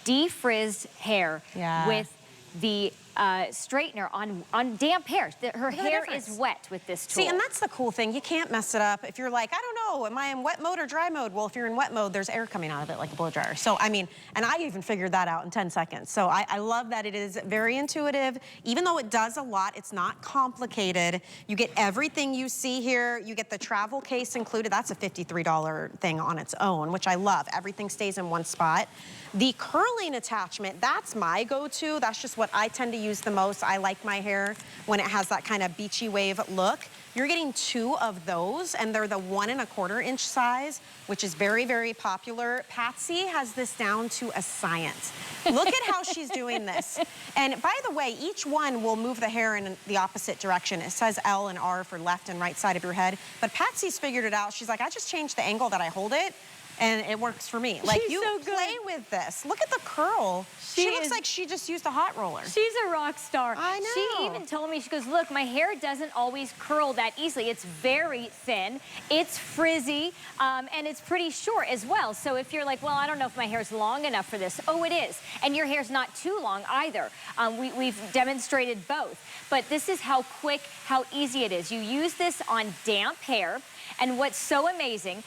defrizzed hair with the straightener on damp hair. Her hair is wet with this tool. See, and that's the cool thing. You can't mess it up. If you're like, I don't know, am I in wet mode or dry mode? Well, if you're in wet mode, there's air coming out of it like a blow dryer. So, I mean, and I even figured that out in 10 seconds. So I love that it is very intuitive. Even though it does a lot, it's not complicated. You get everything you see here. You get the travel case included. That's a $53 thing on its own, which I love. Everything stays in one spot. The curling attachment, that's my go-to. That's just what I tend to use the most. I like my hair when it has that kind of beachy wave look. You're getting 2 of those, and they're the 1 1/4 inch size, which is very, very popular. Patsy has this down to a science. Look at how she's doing this. And by the way, each one will move the hair in the opposite direction. It says L and R for left and right side of your head, but Patsy's figured it out. She's like, I just changed the angle that I hold it, and it works for me. Like, you play with this. Look at the curl. She looks like she just used a hot roller. She's a rock star. I know. She even told me, she goes, look, my hair doesn't always curl that easily. It's very thin, it's frizzy, and it's pretty short as well. So if you're like, well, I don't know if my hair's long enough for this. Oh, it is. And your hair's not too long either. We've demonstrated both. But this is how quick, how easy it is. You use this on damp hair. And what's so amazing,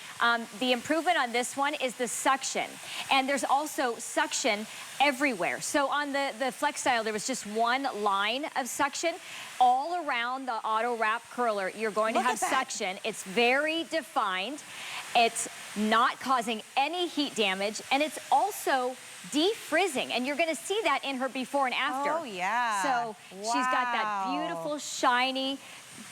the improvement on this one is the suction. And there's also suction everywhere. So on the Flex Style, there was just one line of suction. All around the auto wrap curler, you're going to have suction. It's very defined. It's not causing any heat damage, and it's also defrizzing, and you're gonna see that in her before and after. Oh, yeah. So she's got that beautiful, shiny,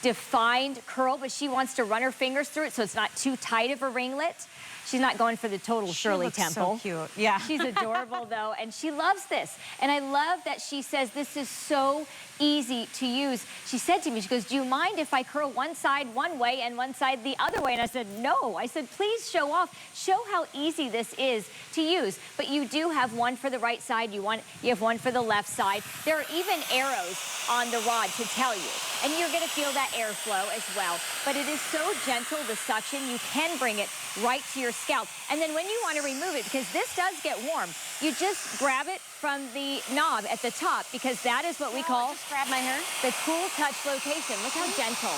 defined curl, but she wants to run her fingers through it so it's not too tight of a ringlet. She's not going for the total Shirley Temple. So cute. Yeah. She's adorable though, and she loves this. And I love that she says this is so easy to use. She said to me, she goes, do you mind if I curl one side one way and one side the other way? And I said, no. I said, please show off. Show how easy this is to use. But you do have one for the right side. You have one for the left side. There are even arrows on the rod to tell you. And you're gonna feel that airflow as well. But it is so gentle, the suction, you can bring it right to your scalp. And then when you want to remove it, because this does get warm, you just grab it from the knob at the top, because that is what we call, just grab my hair, the cool touch flotation. Look how gentle.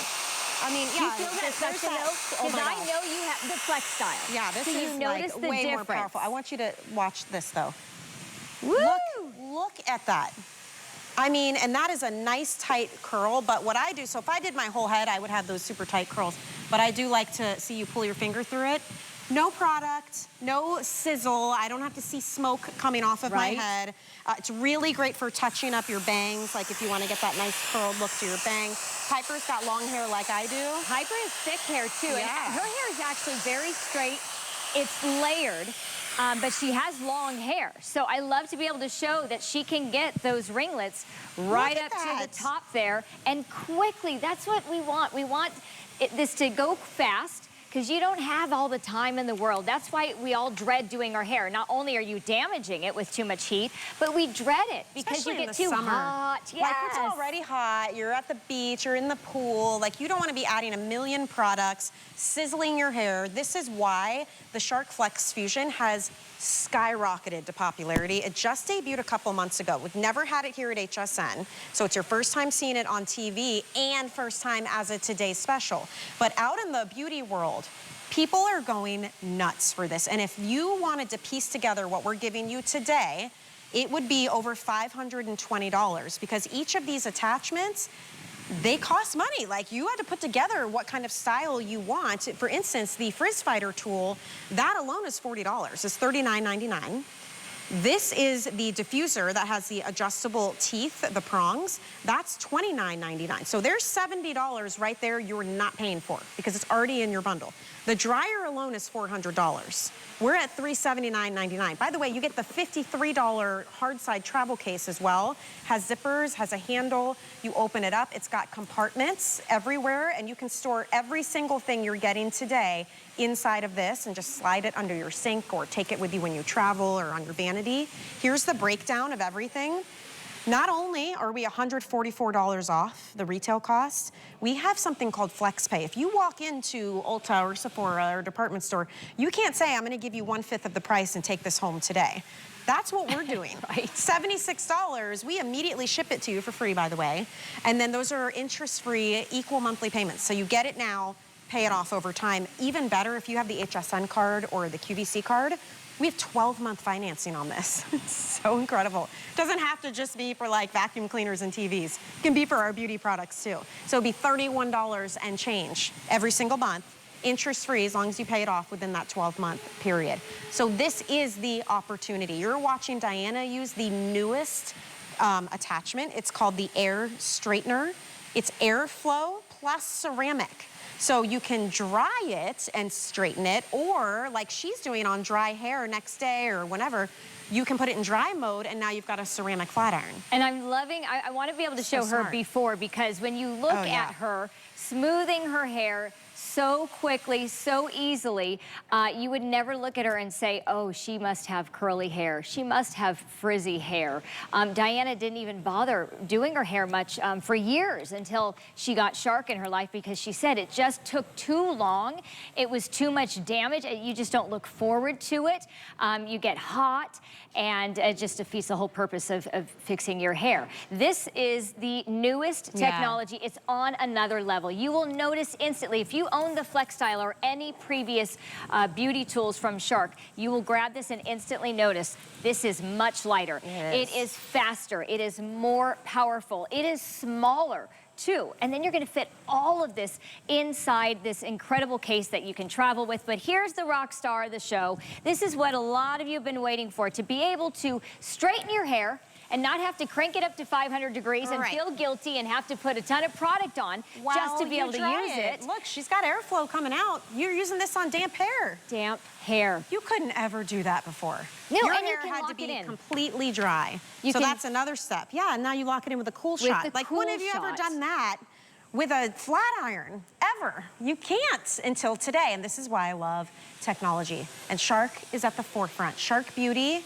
I mean, Do you feel that suction though? Because I know you have the Flex Style. Yeah, this is like way more powerful. I want you to watch this though. Woo! Look at that. I mean, and that is a nice tight curl, but what I do, so if I did my whole head, I would have those super tight curls, but I do like to see you pull your finger through it. No product, no sizzle. I don't have to see smoke coming off of my head. It's really great for touching up your bangs, like if you want to get that nice curled look to your bangs. Piper's got long hair like I do. Piper has thick hair too, and her hair is actually very straight. It's layered. but she has long hair. So I love to be able to show that she can get those ringlets right up to the top there and quickly. That's what we want. We want this to go fast, because you don't have all the time in the world. That's why we all dread doing our hair. Not only are you damaging it with too much heat, but we dread it because especially you get too hot. Yes. Like, it's already hot, you're at the beach, you're in the pool. Like, you don't want to be adding a million products, sizzling your hair. This is why the Shark Flex Fusion has skyrocketed to popularity. It just debuted a couple months ago. We've never had it here at HSN, so it's your first time seeing it on TV and first time as a Today's Special. But out in the beauty world, people are going nuts for this. And if you wanted to piece together what we're giving you today, it would be over $520, because each of these attachments, they cost money. Like, you had to put together what kind of style you want. For instance, the Frizz Fighter tool, that alone is $40. It's $39.99. This is the diffuser that has the adjustable teeth, the prongs. That's $29.99. So there's $70 right there you're not paying for, because it's already in your bundle. The dryer alone is $400. We're at $379.99. By the way, you get the $53 hard side travel case as well. Has zippers, has a handle. You open it up. It's got compartments everywhere, and you can store every single thing you're getting today inside of this and just slide it under your sink or take it with you when you travel or on your vanity. Here's the breakdown of everything. Not only are we $144 off the retail cost, we have something called FlexPay. If you walk into Ulta or Sephora or department store, you can't say, I'm gonna give you 1/5 of the price and take this home today. That's what we're doing. Right. $76, we immediately ship it to you for free, by the way. And then those are interest-free, equal monthly payments. So you get it now, pay it off over time. Even better, if you have the HSN card or the QVC card, we have 12-month financing on this. It's so incredible. Doesn't have to just be for like vacuum cleaners and TVs. It can be for our beauty products too. So it'd be $31 and change every single month, interest-free, as long as you pay it off within that 12-month period. So this is the opportunity. You're watching Diana use the newest attachment. It's called the Air Straightener. It's airflow plus ceramic. So you can dry it and straighten it, or like she's doing on dry hair next day or whenever, you can put it in dry mode, and now you've got a ceramic flat iron. And I'm loving, I want to be able to show her before, because when you look at her smoothing her hair so quickly, so easily, you would never look at her and say, oh, she must have curly hair. She must have frizzy hair. Diana didn't even bother doing her hair much for years until she got Shark in her life, because she said it just took too long. It was too much damage. You just don't look forward to it. You get hot, and it just defeats the whole purpose of fixing your hair. This is the newest technology. It's on another level. You will notice instantly, if you own the Flex Style or any previous beauty tools from Shark, you will grab this and instantly notice this is much lighter. It is faster. It is more powerful. It is smaller too. And then you're gonna fit all of this inside this incredible case that you can travel with. But here's the rock star of the show. This is what a lot of you have been waiting for, to be able to straighten your hair and not have to crank it up to 500 degrees and feel guilty and have to put a ton of product on just to be able to use it. Look, she's got airflow coming out. You're using this on damp hair. Damp hair. You couldn't ever do that before. No, your and hair you can had lock to be it in. completely dry. So that's another step. Yeah, and now you lock it in with a cool shot. Like, when have you ever done that with a flat iron? Ever. You can't until today. And this is why I love technology. And Shark is at the forefront. Shark Beauty,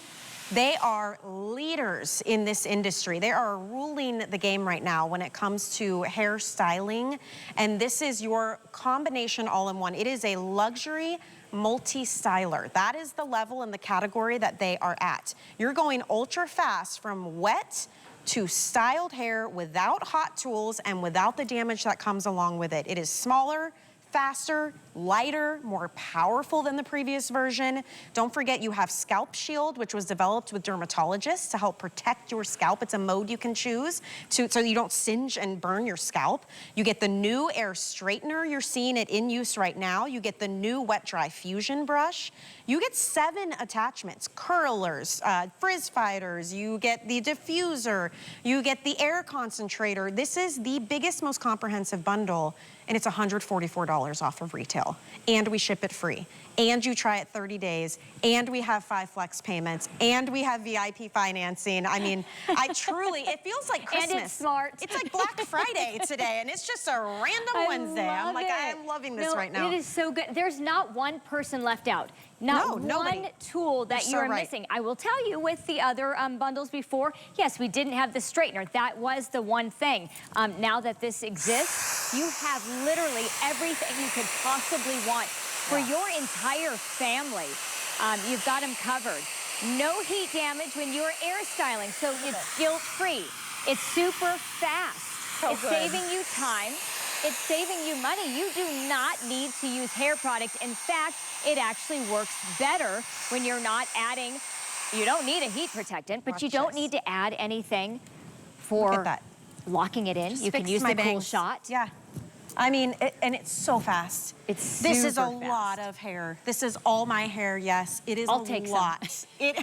they are leaders in this industry. They are ruling the game right now when it comes to hair styling. And this is your combination all-in-one. It is a luxury multi-styler. That is the level and the category that they are at. You're going ultra fast from wet to styled hair without hot tools and without the damage that comes along with it. It is smaller, faster, lighter, more powerful than the previous version. Don't forget, you have Scalp Shield, which was developed with dermatologists to help protect your scalp. It's a mode you can choose so you don't singe and burn your scalp. You get the new Air Straightener. You're seeing it in use right now. You get the new Wet Dry Fusion brush. You get 7 attachments: curlers, frizz fighters, you get the diffuser, you get the air concentrator. This is the biggest, most comprehensive bundle and it's $144 off of retail. And we ship it free. And you try it 30 days. And we have 5 flex payments. And we have VIP financing. I mean, I truly, it feels like Christmas. And it's smart. It's like Black Friday today, and it's just a random Wednesday. I'm like, I'm loving this right now. It is so good. There's not one person left out. Not one tool that you are missing. I will tell you, with the other bundles before, yes, we didn't have the straightener. That was the one thing. Now that this exists, you have literally everything you could possibly want for your entire family. You've got them covered. No heat damage when you're air styling, so it's guilt-free. It's super fast. It's saving you time. It's saving you money. You do not need to use hair product. In fact, it actually works better when you're not adding, you don't need a heat protectant, but you don't need to add anything for locking it in. Just you can use the cool shot. Yeah. I mean, and it's so fast. It's super This is a fast. lot of hair. This is all my hair, yes. It is a lot. It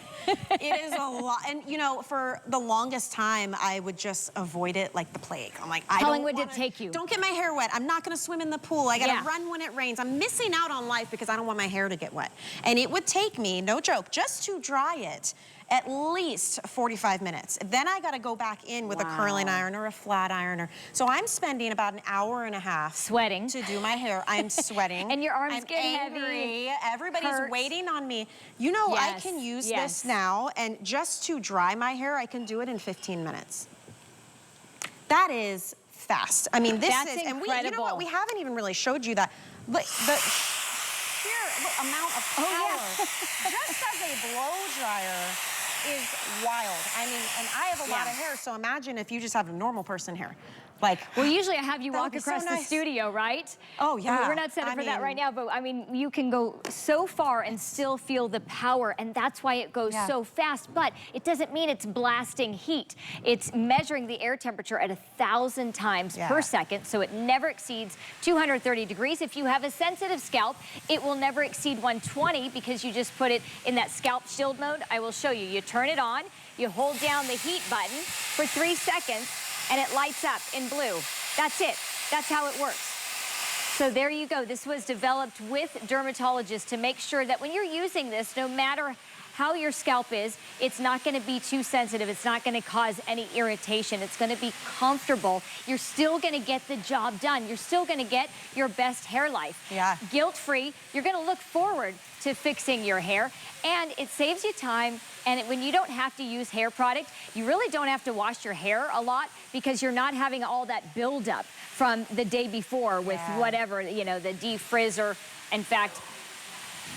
is a lot. And you know, for the longest time, I would just avoid it like the plague. I'm like, How long would it take you? Don't get my hair wet. I'm not gonna swim in the pool. I gotta run when it rains. I'm missing out on life because I don't want my hair to get wet. And it would take me, no joke, just to dry it, at least 45 minutes. Then I gotta go back in with a curling iron or a flat iron. So I'm spending about an hour and a half sweating to do my hair. I'm sweating. And your arms get heavy. Everybody's waiting on me. You know, I can use this now, and just to dry my hair, I can do it in 15 minutes. That is fast. I mean, this is, and you know what? We haven't even really showed you that. But the sheer amount of power, just as a blow dryer, is wild. I mean, and I have a lot of hair, so imagine if you just have a normal person hair. Like, well, usually I have you walk across the studio, right? Oh, yeah. We're not set up for that right now, but I mean, you can go so far and still feel the power, and that's why it goes so fast. But it doesn't mean it's blasting heat. It's measuring the air temperature at 1,000 times per second, so it never exceeds 230 degrees. If you have a sensitive scalp, it will never exceed 120 because you just put it in that scalp shield mode. I will show you. You turn it on, you hold down the heat button for 3 seconds, and it lights up in blue. That's it. That's how it works. So there you go. This was developed with dermatologists to make sure that when you're using this, no matter how your scalp is, it's not going to be too sensitive. It's not going to cause any irritation. It's going to be comfortable. You're still going to get the job done. You're still going to get your best hair life. Yeah. Guilt-free. You're going to look forward to fixing your hair, and it saves you time. And when you don't have to use hair product, you really don't have to wash your hair a lot because you're not having all that buildup from the day before with whatever, you know, the defrizzer. In fact,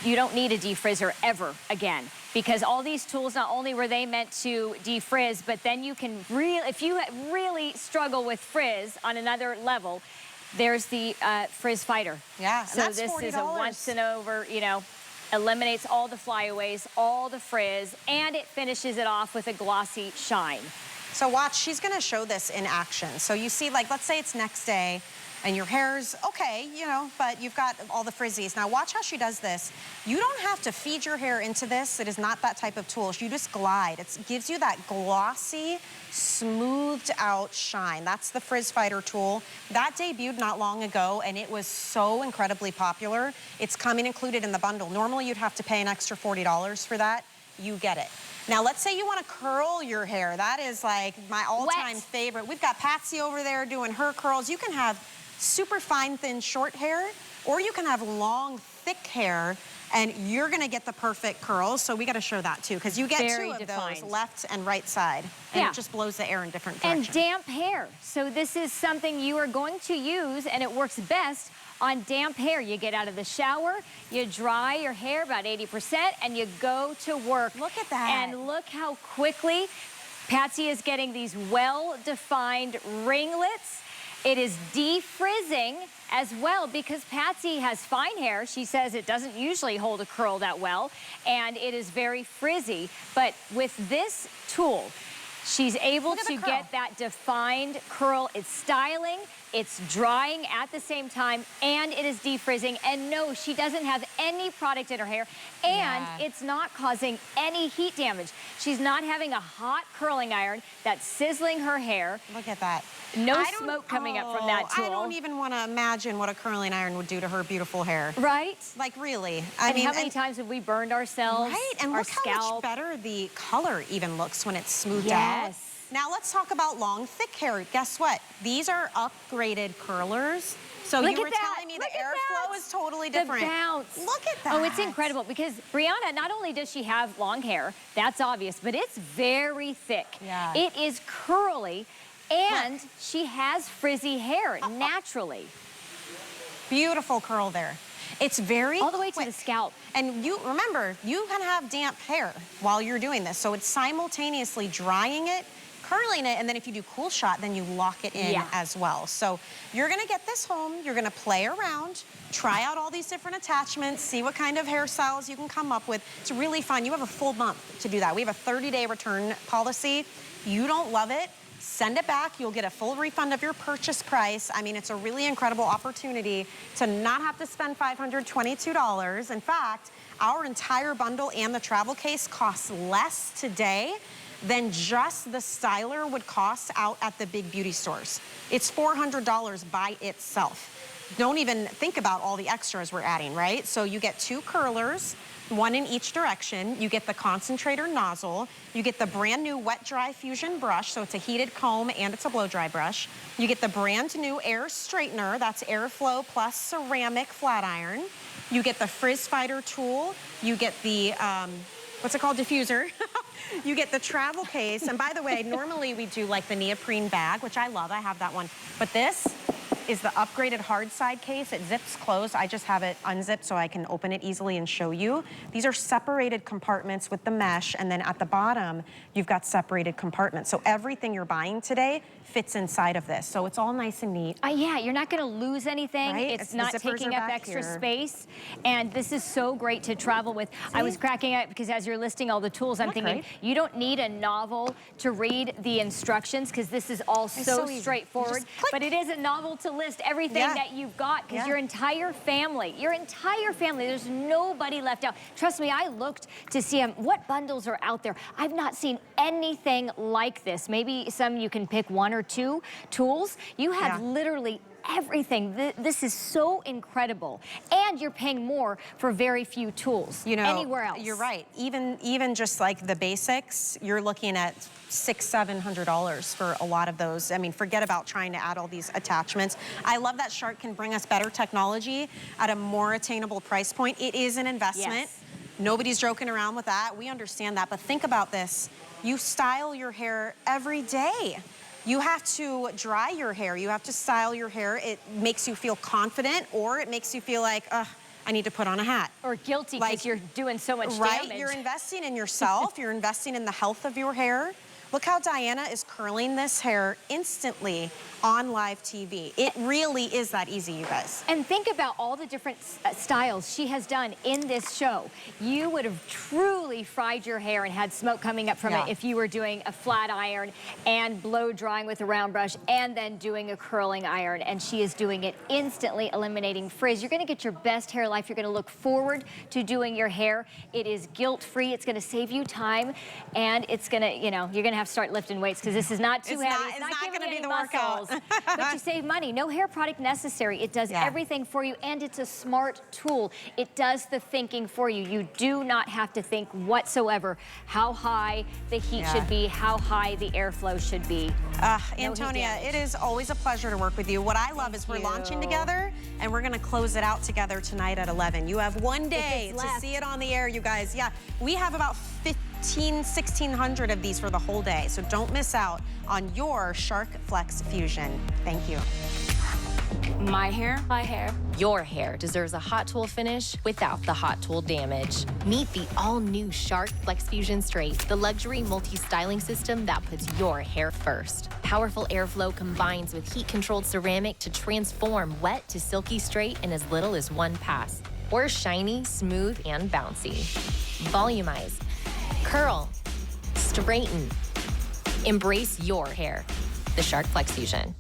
you don't need a defrizzer ever again, because all these tools, not only were they meant to defrizz, but then you can really, if you really struggle with frizz on another level, there's the frizz fighter. Yeah, so that's this $40. Is a once and over, you know, eliminates all the flyaways, all the frizz, and it finishes it off with a glossy shine. So watch, she's gonna show this in action. So you see, like, let's say it's next day, and your hair's okay, you know, but you've got all the frizzies. Now watch how she does this. You don't have to feed your hair into this. It is not that type of tool. You just glide. It gives you that glossy, smoothed out shine. That's the Frizz Fighter tool. That debuted not long ago, and it was so incredibly popular. It's coming included in the bundle. Normally you'd have to pay an extra $40 for that. You get it. Now, let's say you want to curl your hair. That is like my all-time favorite. We've got Patsy over there doing her curls. You can have super fine, thin, short hair, or you can have long, thick hair, and you're gonna get the perfect curls. So we gotta show that too, because you get two of those, left and right side, and it just blows the air in different directions. And damp hair. So this is something you are going to use, and it works best on damp hair. You get out of the shower, you dry your hair about 80%, and you go to work. Look at that. And look how quickly Patsy is getting these well-defined ringlets. It is defrizzing as well, because Patsy has fine hair. She says it doesn't usually hold a curl that well, and it is very frizzy. But with this tool, she's able to get that defined curl. It's styling. It's drying at the same time, and it is defrizzing. And no, she doesn't have any product in her hair, and it's not causing any heat damage. She's not having a hot curling iron that's sizzling her hair. Look at that. No smoke coming up from that tool. I don't even want to imagine what a curling iron would do to her beautiful hair. Right? Like, really. I mean, how many times have we burned ourselves? Right, and our look scalp. how much better the color even looks when it's smoothed Yes. out. Now let's talk about long, thick hair. Guess what? These are upgraded curlers. So Look you were at that. telling me Look the at airflow that. is totally different. The bounce. Look at that. Oh, it's incredible because Brianna, not only does she have long hair, that's obvious, but it's very thick. Yeah. It is curly, and she has frizzy hair naturally. Beautiful curl there. It's very all the way quick. to the scalp. And you remember, you can have damp hair while you're doing this. So it's simultaneously drying it, curling it, and then if you do cool shot, then you lock it in as well. So you're gonna get this home, you're gonna play around, try out all these different attachments, see what kind of hairstyles you can come up with. It's really fun. You have a full month to do that. We have a 30-day return policy. You don't love it, send it back. You'll get a full refund of your purchase price. I mean, it's a really incredible opportunity to not have to spend $522. In fact, our entire bundle and the travel case costs less today than just the styler would cost out at the big beauty stores. It's $400 by itself. Don't even think about all the extras we're adding, right? So you get 2 curlers, 1 in each direction. You get the concentrator nozzle. You get the brand new wet dry fusion brush, so it's a heated comb and it's a blow dry brush. You get the brand new air straightener, that's airflow plus ceramic flat iron. You get the frizz fighter tool. You get the, what's it called, diffuser. You get the travel case. And by the way, normally we do like the neoprene bag, which I love, I have that one. But this is the upgraded hard side case. It zips closed. I just have it unzipped so I can open it easily and show you. These are separated compartments with the mesh, and then at the bottom, you've got separated compartments. So everything you're buying today fits inside of this. So it's all nice and neat. Yeah, you're not gonna lose anything. Right? It's not taking up extra here. space. And this is so great to travel with. I was cracking up because as you're listing all the tools, I'm thinking, you don't need a novel to read the instructions because this is all so straightforward. But it is a novel to list everything that you've got because your entire family, there's nobody left out. Trust me, I looked to see what bundles are out there. I've not seen anything like this. Maybe some you can pick 1 or 2 tools. You have literally everything. This is so incredible. And you're paying more for very few tools, you know, anywhere else. You're right. Even just like the basics, you're looking at $600–700 for a lot of those. I mean, forget about trying to add all these attachments. I love that Shark can bring us better technology at a more attainable price point. It is an investment. Yes. Nobody's joking around with that. We understand that. But think about this. You style your hair every day. You have to dry your hair. You have to style your hair. It makes you feel confident, or it makes you feel like, I need to put on a hat. Or guilty because you're doing so much damage. damage. You're investing in yourself. You're investing in the health of your hair. Look how Diana is curling this hair instantly on live TV. It really is that easy, you guys. And think about all the different styles she has done in this show. You would have truly fried your hair and had smoke coming up from it if you were doing a flat iron and blow drying with a round brush and then doing a curling iron. And she is doing it instantly, eliminating frizz. You're gonna get your best hair life. You're gonna look forward to doing your hair. It is guilt-free. It's gonna save you time, and it's gonna, you know, you're gonna have to start lifting weights because this is not too heavy. It's not giving gonna you be the any muscles. But you save money. No hair product necessary. It does everything for you, and it's a smart tool. It does the thinking for you. You do not have to think whatsoever how high the heat should be, how high the airflow should be. Antonia, it is always a pleasure to work with you. What I love is we're launching together, and we're gonna close it out together tonight at 11. You have 1 day to see it on the air, you guys. Yeah, we have about 1,600 of these for the whole day, so don't miss out on your Shark Flex Fusion. Thank you. My hair, your hair deserves a hot tool finish without the hot tool damage. Meet the all-new Shark Flex Fusion Straight, the luxury multi-styling system that puts your hair first. Powerful airflow combines with heat-controlled ceramic to transform wet to silky straight in as little as 1 pass. Or shiny, smooth, and bouncy. Volumize, curl, straighten. Embrace your hair. The Shark Flex Fusion.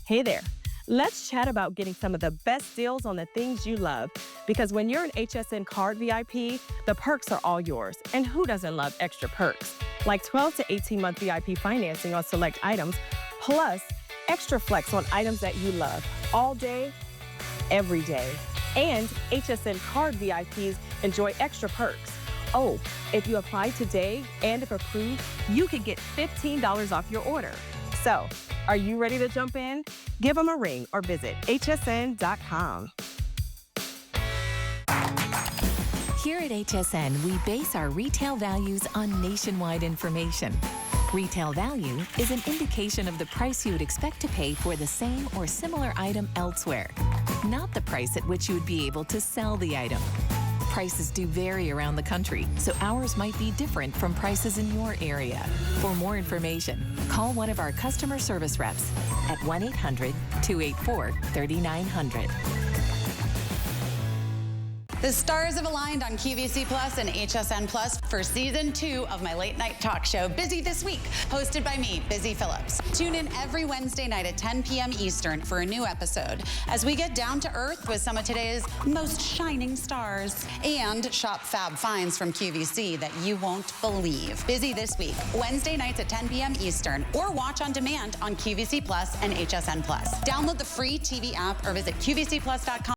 Hey there. Let's chat about getting some of the best deals on the things you love. Because when you're an HSN card VIP, the perks are all yours. And who doesn't love extra perks? Like 12 to 18-month VIP financing on select items, plus extra flex on items that you love all day, every day. And HSN card VIPs enjoy extra perks. Oh, if you apply today and if approved, you can get $15 off your order. So, are you ready to jump in? Give them a ring or visit hsn.com. Here at HSN, we base our retail values on nationwide information. Retail value is an indication of the price you would expect to pay for the same or similar item elsewhere, not the price at which you would be able to sell the item. Prices do vary around the country, so ours might be different from prices in your area. For more information, call one of our customer service reps at 1-800-284-3900. The stars have aligned on QVC Plus and HSN Plus for season 2 of my late night talk show, Busy This Week, hosted by me, Busy Phillips. Tune in every Wednesday night at 10 p.m. Eastern for a new episode as we get down to earth with some of today's most shining stars and shop fab finds from QVC that you won't believe. Busy This Week, Wednesday nights at 10 p.m. Eastern, or watch on demand on QVC Plus and HSN Plus. Download the free TV app or visit QVCplus.com.